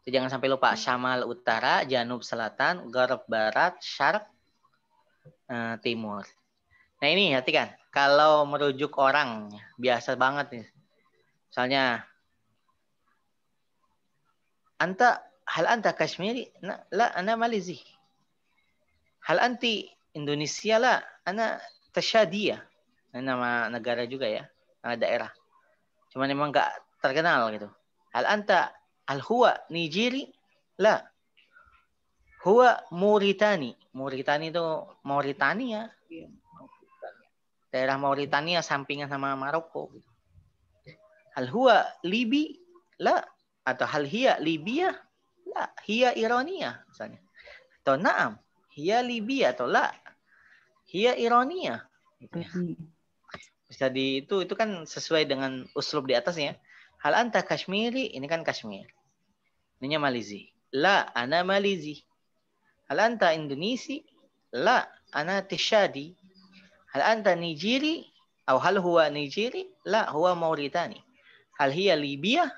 Jadi jangan sampai lupa Syamal Utara, Janub Selatan, Gharb Barat, Syarq Timur. Nah ini perhatikan, kalau merujuk orang biasa banget nih. Misalnya hal anta Kashmiri? La, ana Malizi. Hal anti Indonesia? La, ana Tashadia. Ini nama negara juga ya, nama daerah. Cuman memang nggak terkenal gitu. Hal anta huwa Nigeri? La. Huwa Mauritani. Mauritani itu Mauritania. Daerah Mauritania sampingan sama Maroko. Hal huwa Libi? La. Atau hal hiya Libya? La. Hiya Irania misalnya. Atau na'am. Hiya Libya atau la. Hiya Irania. Gitu ya. Bisa itu kan sesuai dengan uslub di atasnya. Hal anta Kashmiri? Ini kan Kashmir. Ininya Malizi. La, ana Malizi. Hal anta Indonesi? La, ana Tishadi. Hal anta Nigeri? Atau hal huwa Nigeri? La, huwa Mauritani. Hal hiya Libya?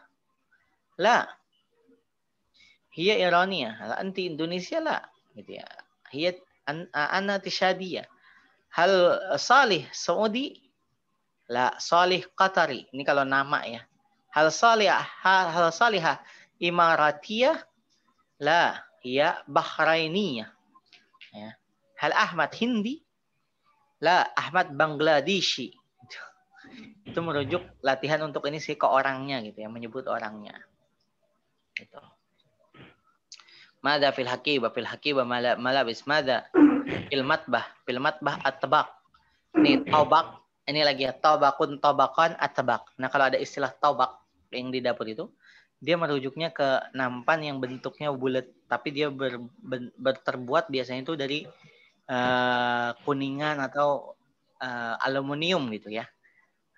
La. Hiya Irania. Hal anti Indonesia? La. Gitu ya. Hiya ana Tishadiya. Hal Salih Saudi? La. Salih Qatari. Ini kalau nama ya. Hal Salihah Imaratiyah? La. Hiya Bahrainiyah. Ya. Hal Ahmad Hindi? La. Ahmad Bangladeshi. Itu merujuk latihan untuk ini sih ke orangnya gitu ya, menyebut orangnya. Gitu. Mada fil haqibah malabis mada fil matbah at-tabaq. Ini tabaq, ini lagi ya tabaqan at-tabaq. Nah, kalau ada istilah tabaq yang di dapur itu, dia merujuknya ke nampan yang bentuknya bulat, tapi dia terbuat biasanya itu dari kuningan atau aluminium gitu ya.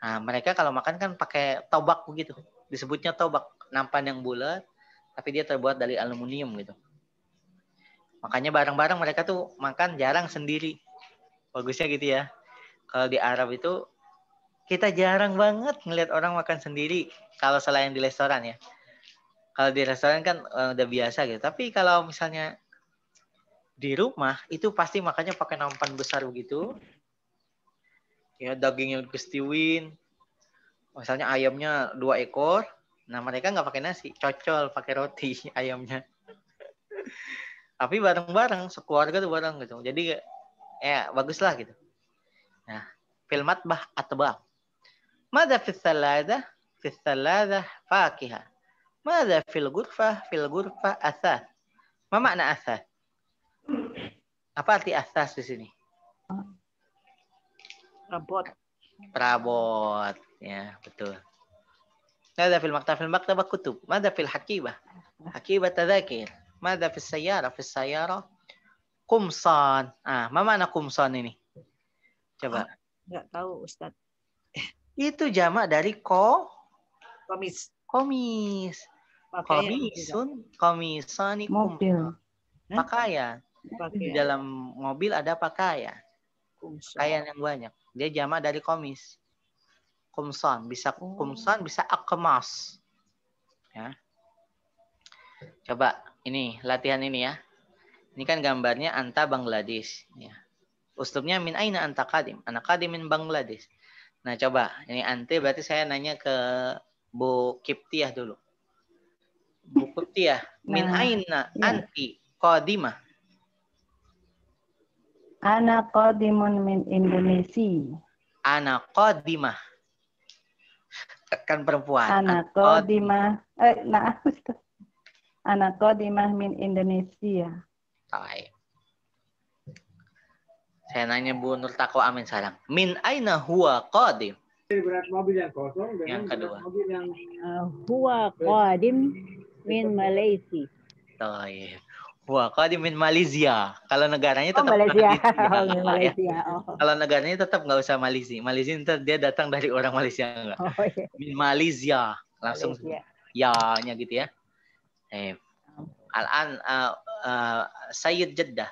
Nah, mereka kalau makan kan pakai tobak begitu. Disebutnya tobak, nampan yang bulat, tapi dia terbuat dari aluminium gitu. Makanya bareng-bareng mereka tuh makan jarang sendiri. Bagusnya gitu ya. Kalau di Arab itu kita jarang banget ngelihat orang makan sendiri kalau selain di restoran ya. Kalau di restoran kan udah biasa gitu. Tapi kalau misalnya di rumah itu pasti makannya pakai nampan besar begitu. Ya dagingnya dikestiwin. Misalnya ayamnya 2 ekor. Nah mereka nggak pakai nasi, cocol pakai roti ayamnya. Tapi bareng-bareng, sekeluarga tuh bareng gitu. Jadi ya bagus lah gitu. Nah, fil matbah atbaq. Mada fil saladah? Fil saladah fakihah. Mada fil ghurfah? Fil ghurfah asas. Ma makna asas? Apa arti asas di sini? Rapot. Perabot. Ya, betul. Mada fil maktabah kutub. Mada fil hakibah? Hakibah tadzakir. Mada fil sayyarah? Fil sayyarah kumsan. Ah, ma makna kumsan ini? Coba. Nggak tahu Ustadz. Itu jamak dari Komis. komis. Pakaian juga. Komisun, komisani Mobil. pakaian. Di Pakaian. dalam mobil ada pakaian. Kumsan. Pakaian yang banyak. Dia jamak dari komis. Kumsan, bisa kumsan, bisa akmas. Ya. Coba ini latihan ini ya. Ini kan gambarnya anta Bangladesh. Ya. Uslubnya min aina anta qadim? Ana qadim min Bangladesh. Nah coba, ini ante berarti saya nanya ke Bu Kiptiah dulu. Bu Kiptiah, min Nah, aina ya. anti qadimah? Ana qadimun min Indonesia. Ana qadimah. Kan perempuan. Ana qadimah. Nah, Ustaz. Ana qadimah min Indonesia. Baik. Saya nanya Bu Nur Taqwa Amin sekarang. Min aina huwa qadim? Berat mobil yang kosong dengan Yang kedua. berat mobil yang Huwa qadim min Malaysia. Baik. Huwa qadim min Malaysia. Kalau negaranya tetap Malaysia. Malaysia. Malaysia. Kalau negaranya tetap nggak usah Malaysia. Malaysia ntar dia datang dari orang Malaysia enggak. Iya. Min Malaysia. Langsung Malaysia. ya-nya gitu ya. Al-an Sayyid Jeddah.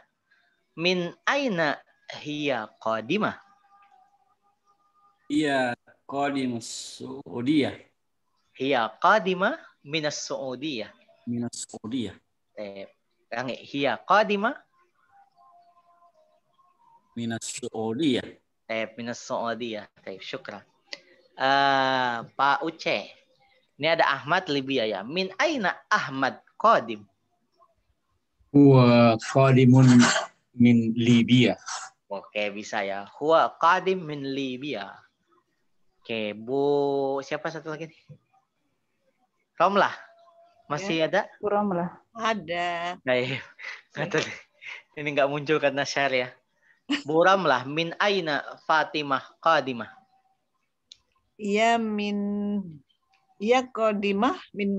Min aina hiya qadimah? Iya, qadimus Saudiyah. Hiya qadimah minas Saudiyah. Minas Saudiyah. Hiya qadimah Minas Saudiyah. minas Saudiyah. Syukran. Pak Uce. Ini ada Ahmad Libya ya. Min aina Ahmad qadim? Huwa qadimun min Libya. Oke, bisa ya. Huwa qadim min Libya. Oke, Bu siapa satu lagi nih? Romlah. Masih ada? Kuram lah. Ada. Baik. Ini nggak muncul karena share ya. Bu Ramlah, min aina Fatimah qadimah? Iya qadimah min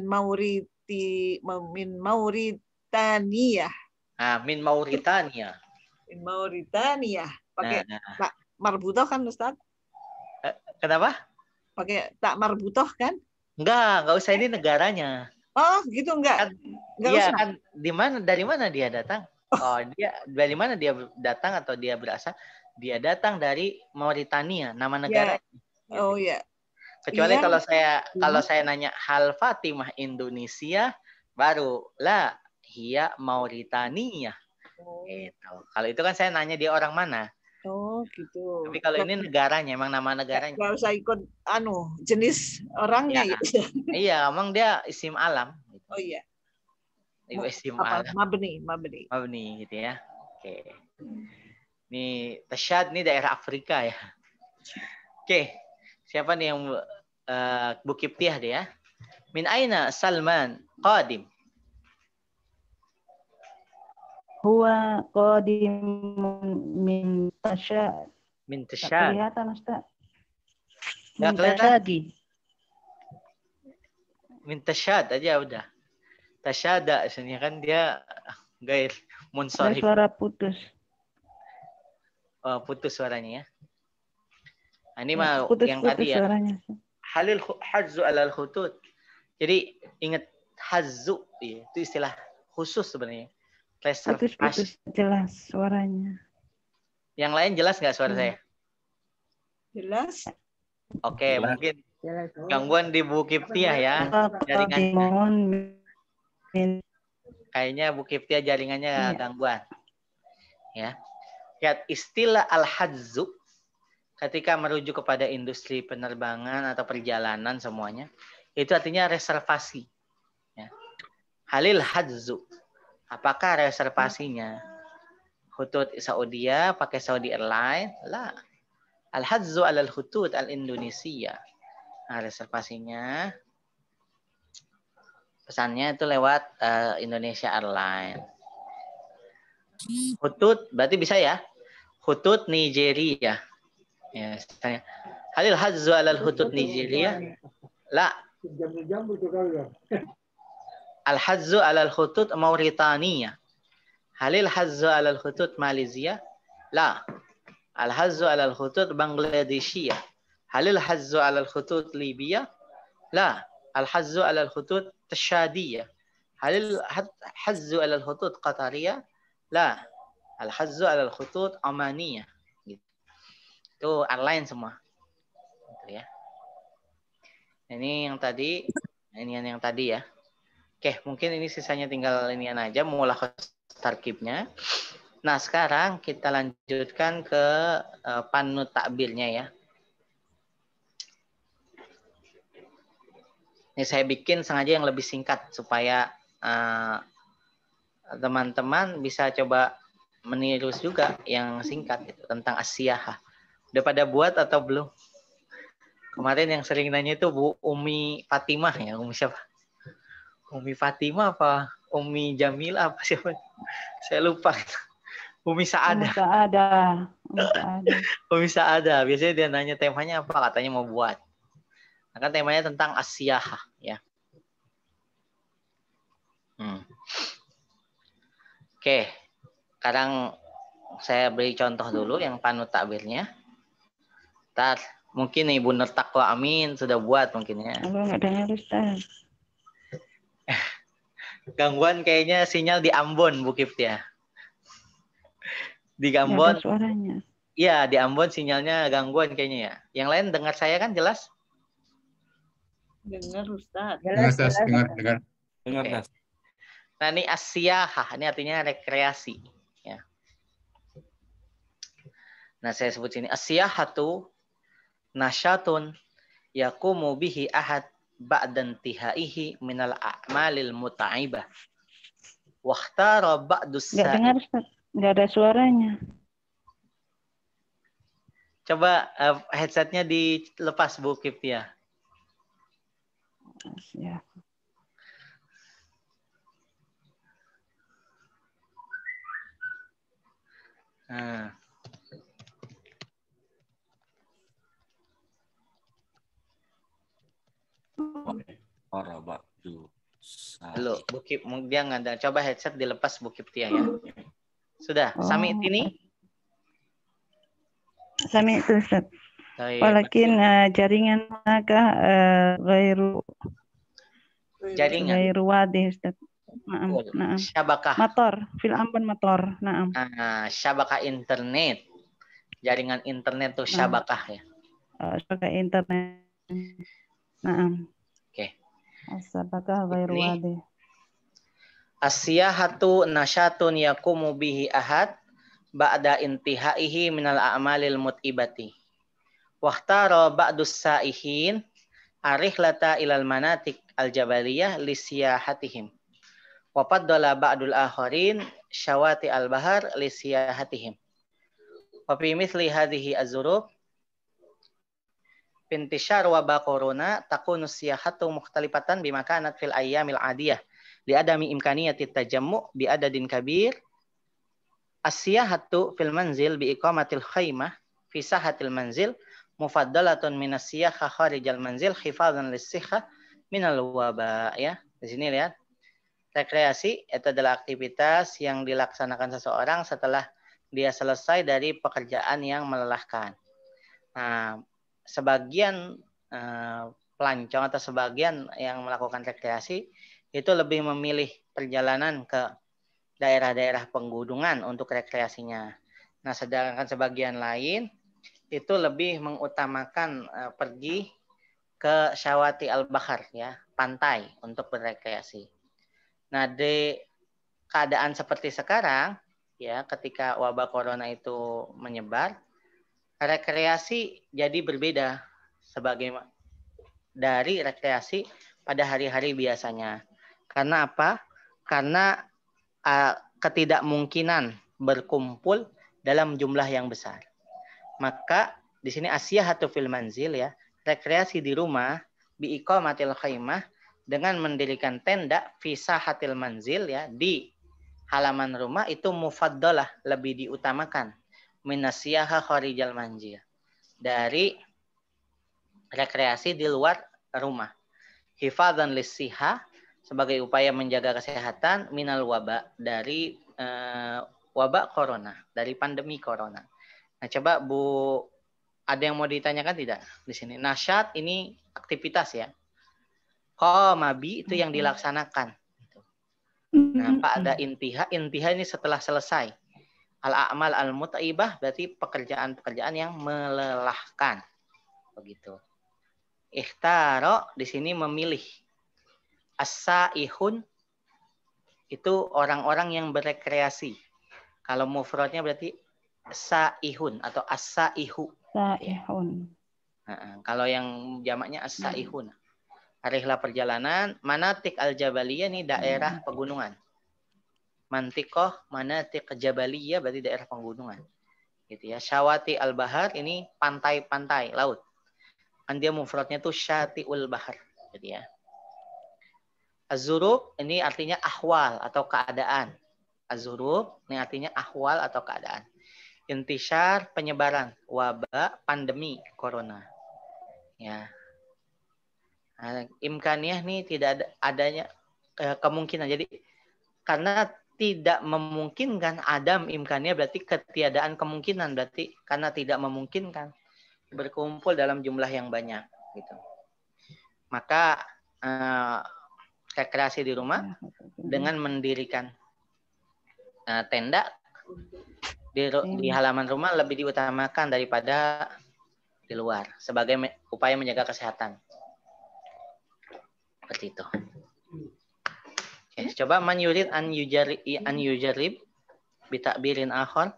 Mauritania. Ah, min Mauritania. Min Mauritania. Pakai Nah. tak marbutoh kan Ustaz? Kenapa? Pakai tak marbutoh kan? Enggak usah, ini negaranya. Oh, gitu enggak? Enggak Iya usah. kan, dari mana dia datang? Dia dari mana dia datang atau dia berasal? Dia datang dari Mauritania, nama negaranya. Oh ya. Kecuali Iya. kalau saya nanya hal Fatimah Indonesia, baru la hiya Mauritania. Gitu. Kalau itu kan saya nanya dia orang mana. Oh, gitu. Tapi kalau ini negaranya, emang nama negaranya. Enggak usah ikut jenis orangnya Ya. gitu. Iya, emang dia isim alam. Oh iya. Isim Apa? alam. Mabni. Gitu ya. Oke. Ini Tasyad nih daerah Afrika ya. Oke. Siapa nih yang Bu Kiptiah dia? Min aina Salman qadim? Huwa qadimun min Tasyad. Min Tak Tasyad. kelihatan Ustaz. Nggak Min kelihatan? Tasyadi. Min Tasyad aja udah. Tasyada sebenarnya kan dia gair Ada munsharif. suara putus. putus suaranya ya. Nah, ini Ya, mah yang putus-putus tadi ya. suaranya. Halil hazzu alal khutut. Jadi ingat hazzu ya, itu istilah khusus sebenarnya. Putus-putus Reservasi. jelas suaranya. Yang lain jelas nggak suara saya? Jelas? Oke, Jelas. mungkin gangguan di Bu Kiptiah ya. Jaringannya. Mohon Kayaknya Bu Kiptiah jaringannya Iya. gangguan. Ya. Lihat istilah al-hazzu ketika merujuk kepada industri penerbangan atau perjalanan semuanya, itu artinya reservasi. Ya. Halil hazzu. Apakah reservasinya Khutut Saudia pakai Saudi Airlines? Lah. Al-hazzu alal khutut al-Indonesia. Nah, reservasinya pesannya itu lewat Indonesia Airlines. Khutut berarti bisa ya? Khutut Nigeria. Ya, misalnya, halil hazzu alal khutut Nigeria? La. Al hazzu alal khutut Mauritania. Halil hazzu alal khutut Malaysia? La. Al hazzu alal khutut Bangladesia. Halil hazzu alal khutut Libya? La. Al hazzu alal khutut Tashadiyah. Halil hazzu alal khutut Qatariyah? La. Al hazzu alal khutut Omaniyah. Gitu. Itu airline semua. Gitu ya. Ini yang tadi, ini yang tadi ya. Oke, mungkin ini sisanya tinggal inian aja, mulakhas tarkibnya. Nah, sekarang kita lanjutkan ke panut takbirnya ya. Ini saya bikin sengaja yang lebih singkat supaya teman-teman bisa coba meniru juga yang singkat gitu, tentang as-siyahah. Udah pada buat atau belum? Kemarin yang sering nanya itu Bu Umi Fatimah ya, Umi siapa? Umi Fatimah apa? Umi Jamila apa siapa? Saya lupa. Umi Saadah. Umi Saadah. Biasanya dia nanya temanya apa, katanya mau buat. Nah, kan temanya tentang as-siyahah ya. Oke. Sekarang saya beri contoh dulu yang panut takbirnya. Ntar mungkin Ibu Nur Taqwa Amin sudah buat mungkin ya. Kalau nggak dengar Ustaz. Gangguan kayaknya sinyal di Ambon, Bu Kiptiah. Di Nggak Ambon. ada suaranya. Iya, di Ambon sinyalnya gangguan kayaknya ya. Yang lain dengar saya kan jelas? Dengar Ustaz. Dengar. Okay. Nah, ini as-siyahah, ini artinya rekreasi. Ya. Nah, saya sebut sini as-siyahatu nasyatun yaqumu bihi ahad ba'dan tihaihi minal a'malil muta'ibah. Wakhtara ba'dus Nggak dengar Ustaz. Nggak ada suaranya. Coba headsetnya dilepas Bu Kiptiah. Ya. Nah. Halo, Bu Kip, dia nggak ada. Coba headset dilepas Bu Kiptiah ya. Sudah, Sami ini? Sami itu Ustaz. Walakin jaringan manakah gairu wadi Ustaz. Naam. Syabakah. Motor, fil Ambon motor. Naam. Syabakah internet. Jaringan internet tuh syabakah ya. Syabakah internet. Naam. Oke. Syabakah gairu wadi. As-siyahatu nasyatun yaqumu bihi ahad ba'da intihaihi minal a'malil mut'ibati. Wahtara ba'dus sa'ihin arihlata ilal manatik al-jabaliyah lisiyahatihim. Wa faddala ba'dul akharin syawati al-bahar lisiyahatihim. Wa fi mithli hadhihi az-zurub intishar wabah corona takunu siyahatu mukhtalifatan bima kanat fil ayyamil adiyah li adami imkaniyati tajammu bi adadin kabir. As-siyahatu fil manzil bi iqamatil khaymah fi sahatil manzil mufaddalatun minas siyahah kharijal manzil hifadzan lis-sihhah minal waba ya. Di sini lihat. Rekreasi itu adalah aktivitas yang dilaksanakan seseorang setelah dia selesai dari pekerjaan yang melelahkan. Nah, sebagian pelancong atau sebagian yang melakukan rekreasi itu lebih memilih perjalanan ke daerah-daerah pegunungan untuk rekreasinya. Nah, sedangkan sebagian lain itu lebih mengutamakan pergi ke Syawati al-Bahar, ya, pantai untuk berrekreasi. Nah, di keadaan seperti sekarang, ya, ketika wabah corona itu menyebar, rekreasi jadi berbeda sebagai dari rekreasi pada hari-hari biasanya. Karena apa? Karena ketidakmungkinan berkumpul dalam jumlah yang besar. Maka di sini asiyahatu fil manzil, ya, rekreasi di rumah bi iqamatil khaimah dengan mendirikan tenda fi sahatil manzil, ya, di halaman rumah itu mufaddalah, lebih diutamakan minasiyaha kharijal manzil, dari rekreasi di luar rumah. Hifadzan lissiha, sebagai upaya menjaga kesehatan, minal waba, dari wabak corona, dari pandemi corona. Nah, coba Bu, ada yang mau ditanyakan tidak di sini? Nasyat ini aktivitas, ya. Qamabi itu yang dilaksanakan. Nah, Pak, ada intiha. Intiha ini setelah selesai. Al-a'mal al-mut'ibah berarti pekerjaan-pekerjaan yang melelahkan. Begitu. Ikhtaro di sini memilih. As-sa'ihun itu orang-orang yang berekreasi. Kalau mufradnya berarti sa'ihun atau as-sa'ihu. Sa'ihun. Kalau yang jamaknya as-sa'ihun. Rihlah perjalanan, manatik al-jabaliyah ini daerah pegunungan. Mantikoh manatik jabaliyah berarti daerah pegunungan. Gitu, ya. Syawati al-bahar ini pantai-pantai laut. Kan dia mufradnya tuh syati'ul bahar. Gitu, ya. Az-zurub ini artinya ahwal atau keadaan. Az-zurub ini artinya ahwal atau keadaan. Intishar penyebaran wabah pandemi corona. Ya. Nah, imkaniyah nih tidak adanya kemungkinan. Jadi karena tidak memungkinkan adam imkaniyah berarti ketiadaan kemungkinan, berarti karena tidak memungkinkan berkumpul dalam jumlah yang banyak gitu. Maka rekreasi di rumah dengan mendirikan tenda di halaman rumah lebih diutamakan daripada di luar sebagai upaya menjaga kesehatan. Seperti itu. Oke, coba man yurid an yujarib bitakbirin akhar.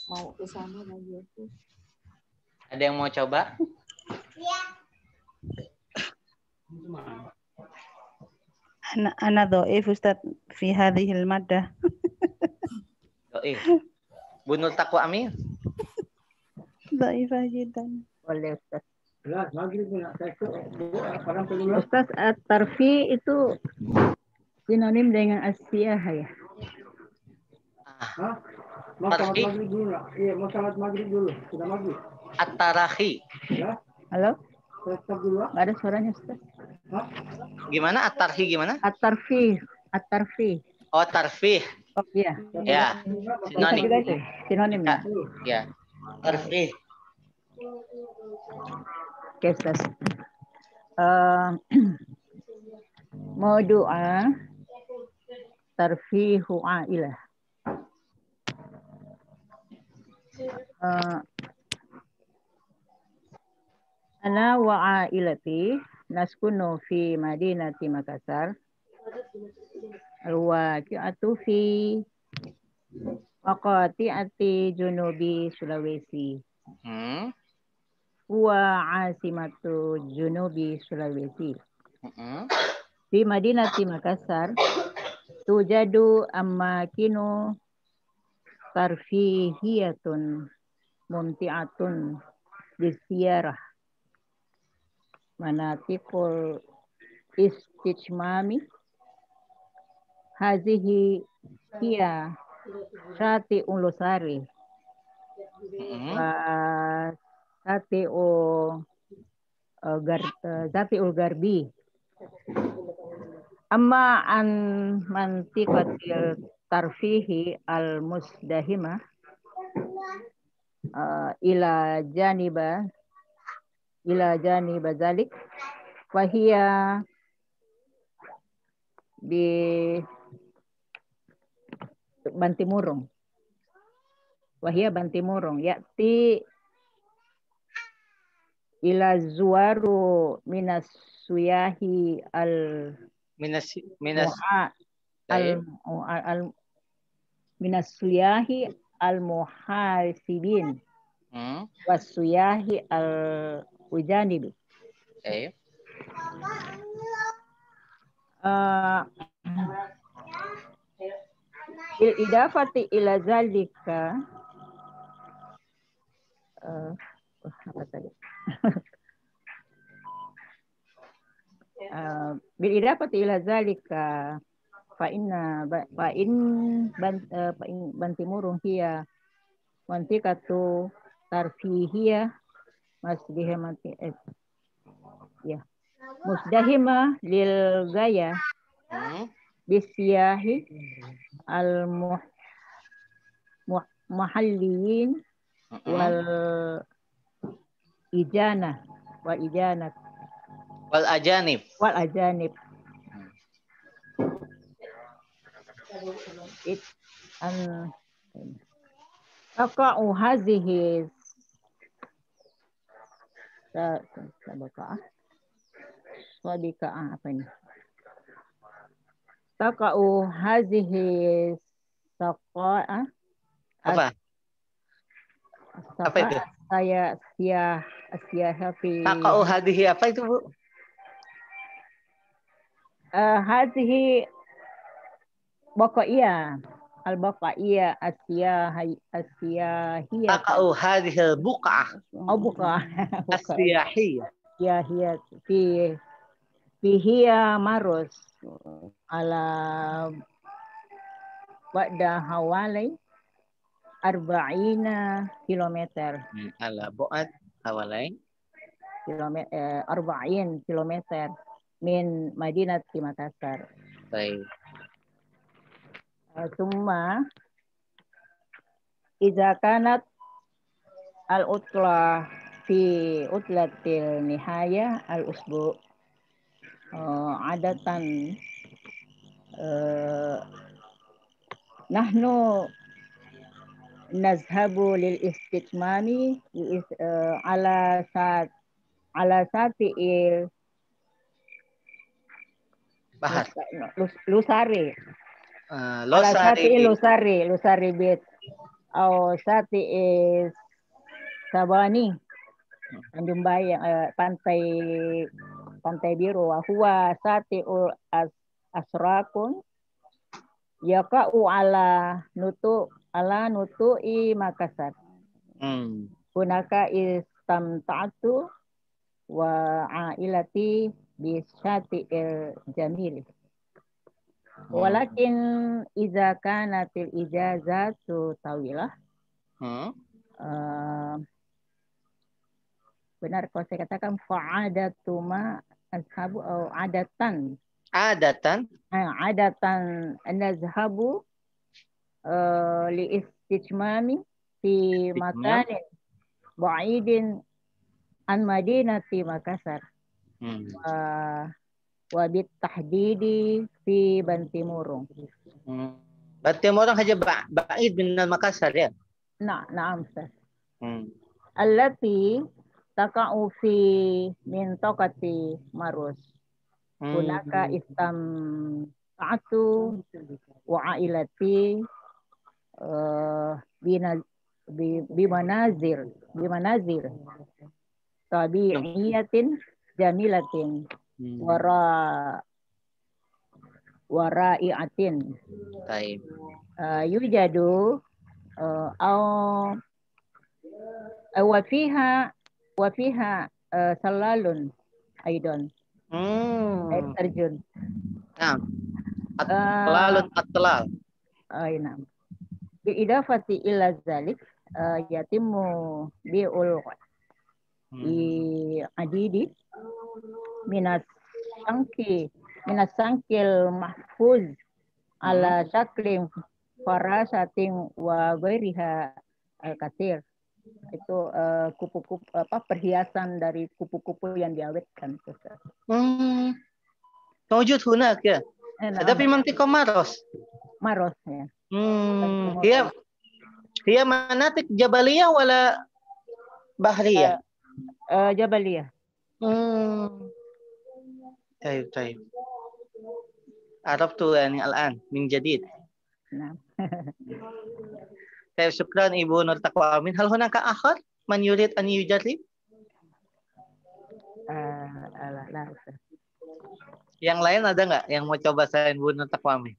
Mau ke sana lagi aku. Ada yang mau coba? Iya. Ana dhaif Ustaz fi hadhil maddah. Dhaif. Bunul Taqwa Amin. Dhaifah jiddan. Boleh Ustaz. Ustaz, at-tarfi itu sinonim dengan asiyah, ya? Tarfi. Iya, mau salat maghrib dulu. Sudah maghrib. At-tarahi. Halo? Nggak ada suaranya, Ustaz. Gimana? At-tarhi gimana? At-tarfi. At-tarfi. Oh, tarfih. Oh, iya. Ya. Sinonim. Juga itu. Sinonimnya. Ya. Tarfih. Oke, Ustaz. Mau doa tarfihu ailah. Ana wa ailati naskunu fi madinati Makassar. Al-waqi'atu fi waqati'ati junubi Sulawesi. Huwa asimatu junubi Sulawesi. Fi madinati Makassar tujadu ammakinu tarfihiyatun mumti'atun bisiyarah manatikul istijmami hazihi hiya syati ulusari wa zati garbi amma an mantikatil tarfihi al-musdahimah ila janiba zalik fahiya bi bantimurung ya'ti ila zuwaru minas suyahi Minas minas suyahi al-muhasibin was suyahi al-ujanibi. Okay. Bil idafati ila zalika apa tadi? Bil idafati ila zalika fa in bantimurung hiya mantikatu tarfihiyah masdihimati ya musdahimah lil gaya bisyahi al muhalliyin wal ijanah wal ajanib it an taqa'u hazihi apa ini taqa'u hazihi saqa'ah Apa itu? Saya happy. Taqa'u hadhihi apa itu, Bu? Hadhihi baqa'iyah. Al-baqa'iyah asiyahiyah. Taqa'u hadhihi al-buq'ah. Buq'ah. Asiyahiyah. Ya hiya hiya marus ala ba'da hawalai 40 kilometer. Ala bu'ad hawalai kilometer 40 kilometer min Madinati Makassar. Baik. Summa idza kanat al-utla fi utlatil nihaya al-usbu adatan nahnu nazhabu lil istitmami ala sati'il bahar lusari lusari bit atau sati'il sabani Tanjung Bayang pantai biru huwa sati'ul asrakun yaqa'u ala nutu'i Makassar. Hunaka istamta'tu wa ailati bi syati'il jamil. Walakin idza kanatil ijazatu tawilah. Benar kalau saya katakan fa'adatu ma ashabu atau adatan nazhabu li istijmami fi makanin ba'idin an Madinati Makassar wa bit tahdidi fi Bantimurung. Bantimurung haja ba'id min Makassar ya? Na'am Ustaz. Allati taqa'u fi mintaqati Marus. Hunaka istamta'tu wa ailati bimanazir tabi'iyatin jamilatin wara'iatin. Baik. Yujadu wa fiha salalun aidan. Air terjun. At-talal. Na'am. Bi'idafati ila zalik yatimu bi'ul adidi minas sangkil mahfuz ala syaklim farasatin wa ghairiha al-katsir. Itu kupu-kupu perhiasan dari kupu-kupu yang diawetkan. موجود هناك يا هذا في منطقة ماروس. Maros ya. هي مناطق جبلية ولا بحرية؟ Jabaliyah. طيب عرفت يعني الآن من جديد. Nah. طيب شكرا Ibu Nur Taqwa Amin. هل هناك آخر من يريد أن يجرب؟ Lah, Ustaz. Yang lain ada nggak yang mau coba selain Bu Nur Taqwa Amin?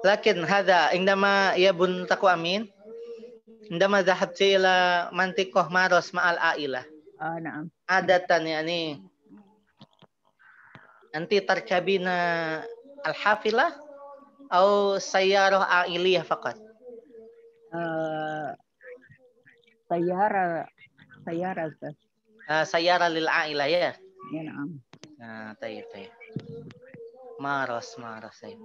لكن هذا عندما يا بن تقوى أمين عندما ذهبت إلى منطقة ماروس مع العائلة نعم. عادة يعني أنت تركبين الحافلة أو سيارة عائلية فقط؟ سيارة Ustaz. سيارة للعائلة يا؟ نعم. طيب ماروس طيب.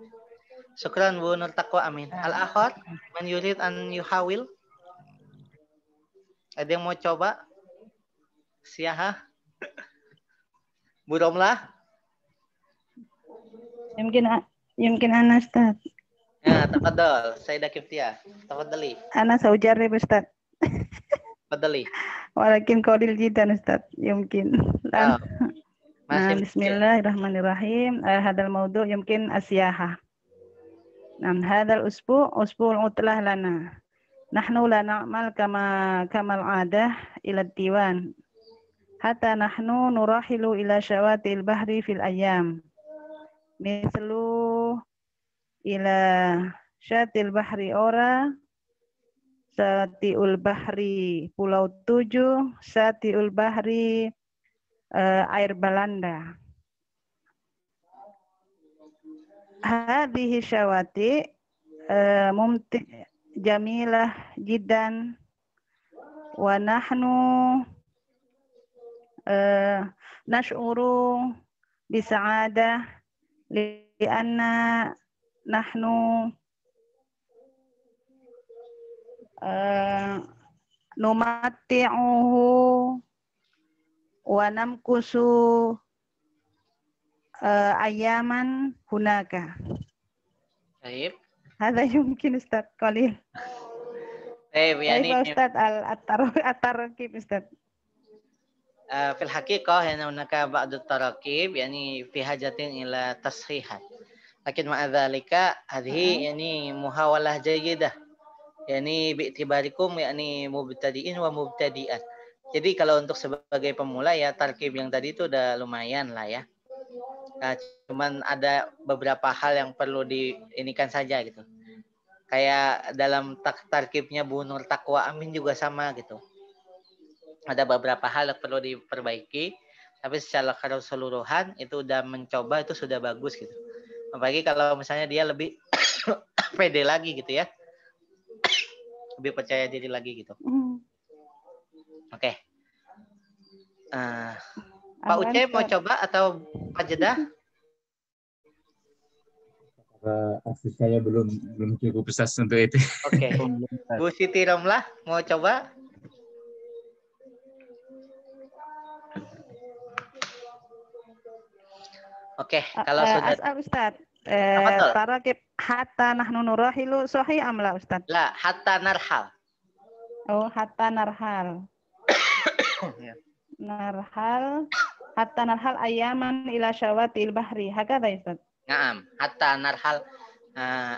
شكرا Bu Nur Taqwa Amin. Al-akhar man yurid an yuhawil? Ada yang mau coba? Siapa? Bu Romlah? يمكن أنا أستاذ. Ya, tafadhal. Sayyidah Kiftiah. Tafadhali. أنا سأجرب أستاذ. Tafadhali. ولكن قليل جدا أستاذ. يمكن. بسم الله الرحمن الرحيم. هذا الموضوع يمكن السياحة. هذا الأسبوع أسبوع عطلة لنا. نحن لا نعمل كما العادة إلى الديوان. حتى نحن نرحل إلى شواطئ البحر في الأيام. مثل إلى شاطئ البحر أورا، شاطئ البحر Pulau 7, شاطئ البحر air Belanda. هذه الشواطئ جميلة جدا ونحن نشعر بسعادة لأن نحن نمتعه ونمكث أياما هناك. طيب. هذا يمكن أستاذ قليل. طيب يعني كيف أستاذ التركيب أستاذ؟ في الحقيقة هنا هناك بعض التراكيب يعني في حاجة إلى تصحيح. لكن مع ذلك هذه يعني محاولة جيدة. Yani bi'tibarikum yakni mubtadi'in wa mubtadi'at. Jadi kalau untuk sebagai pemula ya tarkib yang tadi itu udah lumayan lah ya. Nah, cuman ada beberapa hal yang perlu diinikan saja gitu. Kayak dalam tarkibnya Bu Nur Taqwa Amin juga sama gitu. Ada beberapa hal yang perlu diperbaiki, tapi secara keseluruhan itu udah mencoba itu sudah bagus gitu. Apalagi kalau misalnya dia lebih pede lagi gitu ya. Lebih percaya diri lagi gitu. Oke. Pak Uce mau coba atau Pak Jeddah? Akses saya belum cukup besar untuk itu. Oke. Bu Siti Romlah mau coba? Oke, kalau sudah أسأل أستاذ تراكب حتى نحن نراحل صحيح أم لا أستاذ؟ لا حتى نرحل. حتى نرحل. حتى نرحل أياما إلى شواطئ البحر هكذا يا أستاذ؟ Naam, hatta narhal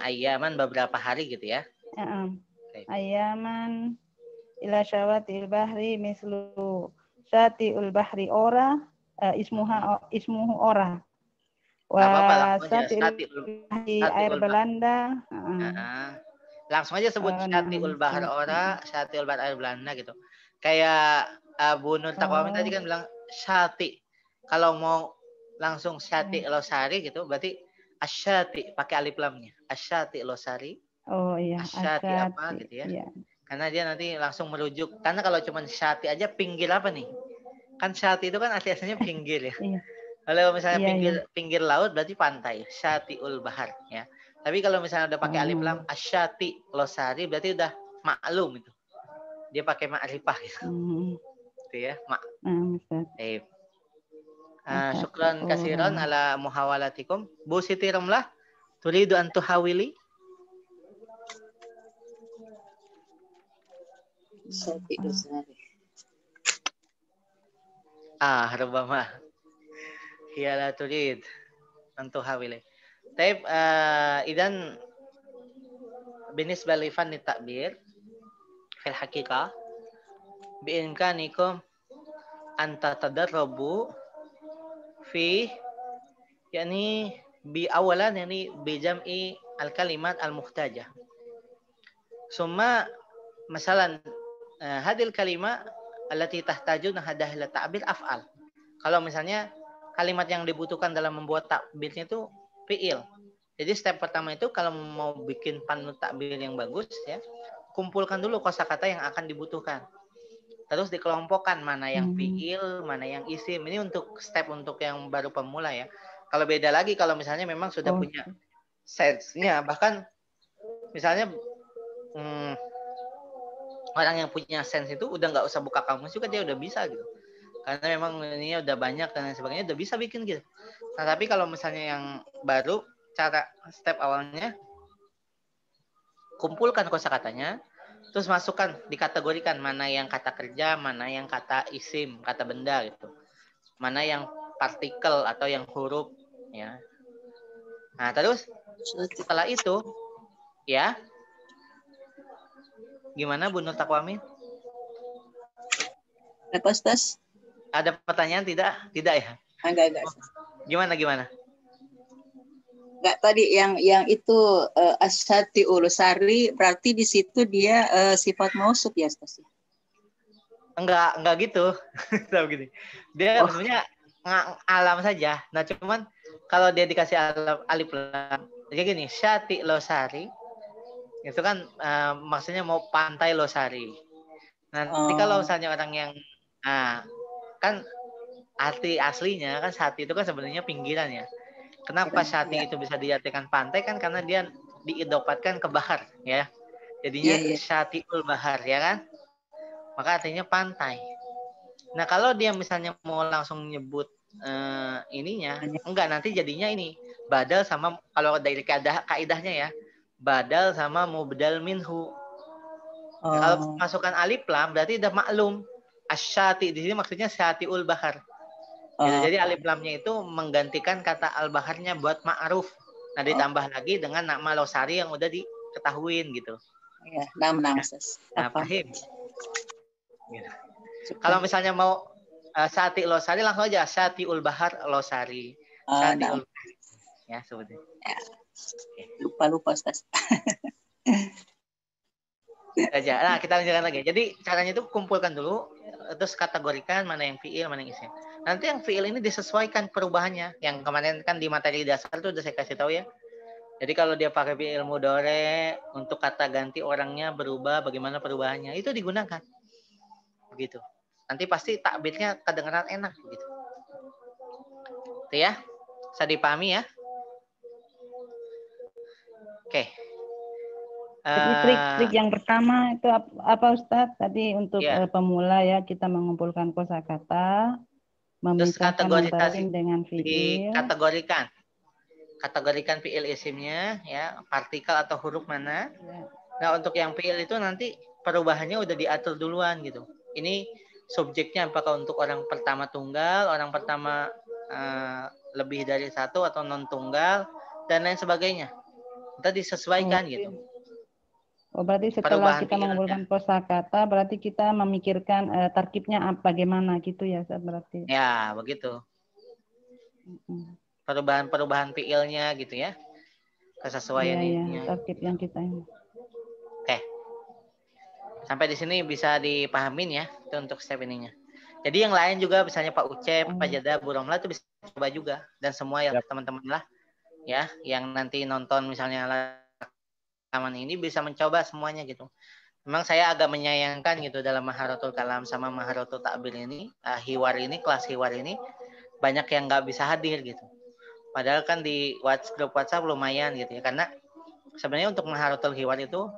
ayaman beberapa hari gitu ya. Ayaman ila syawati'il bahri mislu syati'ul bahri ora ismuhu ora. Wa syati'ul bahri air Belanda. Langsung aja sebut syati'ul bahri ora, syati'ul bahri air Belanda gitu. Kayak Bu Nur Taqwa Amin tadi kan bilang syati. Kalau mau langsung syati losari gitu berarti asyati pakai alif lamnya. Asyati losari. Oh iya, asyati apa gitu ya. Iya. Karena dia nanti langsung merujuk. Karena kalau cuma syati aja pinggir apa nih? Kan syati itu kan asli-aslinya pinggir ya. Iya. Kalau misalnya pinggir laut berarti pantai, syatiul bahar ya. Tapi kalau misalnya udah pakai alif lam, asyati losari berarti udah maklum itu. Dia pakai ma'rifah gitu. Gitu ya. Syukran kasiran ala muhawalatikum. Bu Siti Romlah, turidu an tuhawili? Rubama. Hiya la turid an tuhawili. Taib, idan binisbah li fanni ta'bir fil haqiqah biimkanikum an tatadarrabu fi yani bi awalan yani bi jam'i al kalimat al muhtajah summa masalan hadil kalimah allati tahtajuna hadah ila ta'bir af'al. Kalau misalnya kalimat yang dibutuhkan dalam membuat takbirnya itu fi'il. Jadi step pertama itu kalau mau bikin panut takbir yang bagus ya, kumpulkan dulu kosakata yang akan dibutuhkan. Terus dikelompokkan mana yang fi'il, mana yang isim. Ini untuk step untuk yang baru pemula ya. Kalau beda lagi kalau misalnya memang sudah punya sense-nya, bahkan misalnya orang yang punya sense itu udah nggak usah buka kamus juga dia udah bisa gitu. Karena memang ini udah banyak dan sebagainya udah bisa bikin gitu. Nah, tapi kalau misalnya yang baru, cara step awalnya kumpulkan kosakatanya, terus masukkan, dikategorikan mana yang kata kerja, mana yang kata isim, kata benda gitu. Mana yang partikel atau yang huruf ya. Nah, terus setelah itu ya gimana Bu Nur Taqwamin? Apa Ustaz? Ada pertanyaan tidak? Tidak ya? Enggak. Gimana? Enggak, tadi yang itu asyati ulusari berarti di situ dia sifat mausuf ya Ustaz? Enggak gitu. Begini. Dia sebenarnya alam saja. Nah, cuman kalau dia dikasih alif lam, jadi gini, syati losari itu kan maksudnya mau pantai losari. Nanti kalau misalnya orang yang kan arti aslinya kan Sati itu kan sebenarnya pinggiran ya. Kenapa Sati itu bisa diartikan pantai kan karena dia diidopatkan ke bahar ya. Jadinya Syatiul Bahar ya kan. Maka artinya pantai. Nah, kalau dia misalnya mau langsung nyebut ininya, enggak, nanti jadinya ini badal sama kalau dari kaidahnya ya. Badal sama mubdal minhu. Nah, kalau masukkan alif lam berarti udah maklum. Asyati di sini maksudnya Syatiul Bahar. Jadi alif lamnya itu menggantikan kata al-baharnya buat ma'ruf. Nah, ditambah lagi dengan nama losari yang udah diketahuin gitu. Ya, nama Ustaz. Nah, paham. Ya. Kalau misalnya mau Syati losari langsung aja Syatiul Bahar losari. Syatiul ya seperti. Ya. Lupa Ustaz. Aja. Nah, kita lanjutkan lagi. Jadi caranya itu kumpulkan dulu, terus kategorikan mana yang fiil, mana yang isim. Nanti yang fiil ini disesuaikan perubahannya. Yang kemarin kan di materi dasar itu udah saya kasih tahu ya. Jadi kalau dia pakai fiil mudhari untuk kata ganti orangnya berubah, bagaimana perubahannya itu digunakan. Begitu. Nanti pasti takbirnya kedengaran enak begitu. Itu ya. Bisa dipahami ya? Oke. Jadi trik yang pertama itu apa Ustadz? Tadi untuk pemula ya kita mengumpulkan kosakata, memisahkan antara isim dengan fiil. Kategorikan fiil isimnya ya, partikel atau huruf mana. Ya. Nah, untuk yang fiil itu nanti perubahannya udah diatur duluan gitu. Ini subjeknya apakah untuk orang pertama tunggal, orang pertama lebih dari satu atau non tunggal dan lain sebagainya. Kita disesuaikan gitu. Berarti setelah kita mengumpulkan kosakata, berarti kita memikirkan tarkibnya bagaimana gitu ya, berarti. Ya, begitu. Perubahan fiilnya gitu ya. Kesesuaian ini. Tarkib yang kita ini. Oke. Sampai di sini bisa dipahamin ya, itu untuk step ininya. Jadi yang lain juga misalnya Pak Ucep, Pak Jada, Bu Romla itu bisa coba juga dan semua ya teman-teman lah ya yang nanti nonton misalnya rekaman ini bisa mencoba semuanya gitu. Memang saya agak menyayangkan gitu dalam Maharatul Kalam sama Maharatul Ta'bir ini, hiwar ini, kelas hiwar ini banyak yang nggak bisa hadir gitu. Padahal kan di grup WhatsApp lumayan gitu ya, karena Sebenarnya untuk maharatul hiwar itu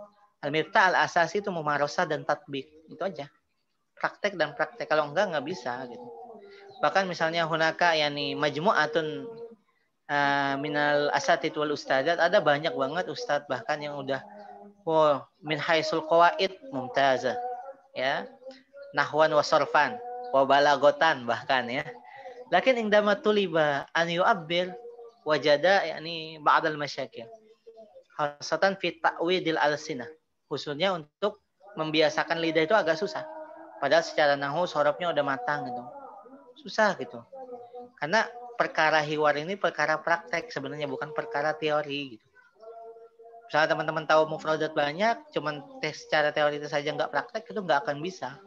al-miftah al-asasi itu mumarasah dan tatbik. Itu aja. Praktek dan praktek. Kalau enggak bisa gitu. Bahkan misalnya hunaka yani majmu'atun minal asatid wal ustadzat, ada banyak banget ustadz bahkan yang udah min haisul qawaid mumtazah ya, nahwan wa sarfan wa balagotan bahkan ya. Lakin indama tuliba an yu'abbir wajada yani ba'dal masyakil. Khasatan fi ta'widil alsinah. Khususnya untuk membiasakan lidah itu agak susah. Padahal secara nahwu sorobnya udah matang gitu. Susah gitu. Karena perkara hiwar ini perkara praktek sebenarnya, bukan perkara teori gitu. Misalnya teman-teman tahu mufradat banyak, cuman tes secara teori itu saja nggak praktek, itu nggak akan bisa.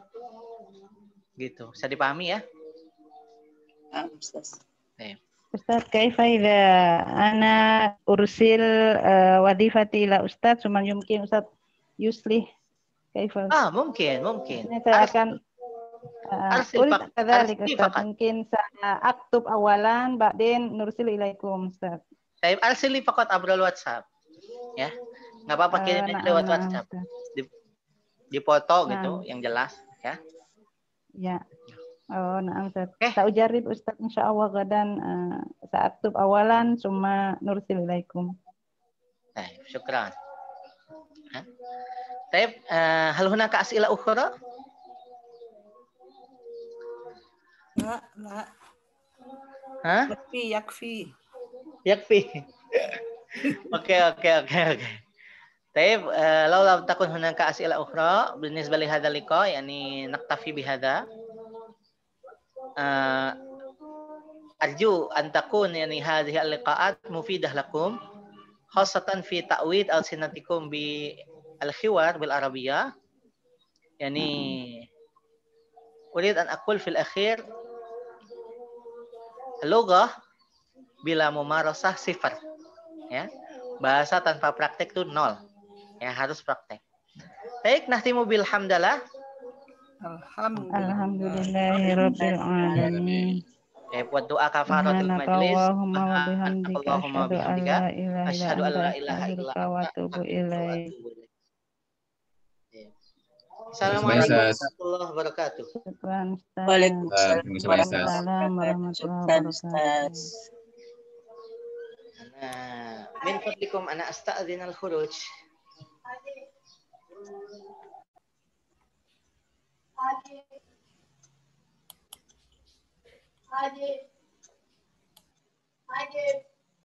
Gitu. Bisa dipahami ya? Ustaz. Ustaz, kaifa idza ana ursil wadifati ila Ustaz, cuma mungkin Ustaz yuslih kaifa? Mungkin. Ini saya akan urid kadzalik Ustaz. Faqat. Mungkin saya aktub awalan, ba'din nursil ilaikum Ustaz. Saya arsili faqat abrol WhatsApp. Ya. Nggak apa-apa kirim aja lewat WhatsApp. Dipoto gitu yang jelas ya. Ya. Oh, na'am Ustaz. Saya ujarib Ustaz insyaallah gadan saya aktub awalan summa nursil ilaikum. Syukran. Taib, hal hunaka as'ila ukhra? La. Hah? Yakfi. Oke. Taib, law lam takun hunaka as'ila ukhra بالنسبة لهذا اللقاء يعني نكتفي بهذا. أرجو أن تكون يعني هذه اللقاءات مفيدة لكم خاصة في تعويد ألسنتكم بالحوار بالعربية. يعني أريد أن أقول في الأخير اللغة bila mumarasah sifar ya, bahasa tanpa praktek itu 0 ya, harus praktek. Baik, nahtimu bil hamdalah. Alhamdulillahirabbil alamin. Buat doa kafaratul majlis. Allahumma wa bihamdika asyhadu an la ilaha illa anta wa atubu ilaik. Assalamualaikum warahmatullahi wabarakatuh. Waalaikumsalam warahmatullahi wabarakatuh. Min fadlikum ana asta'dzin al-khuruj. Haji.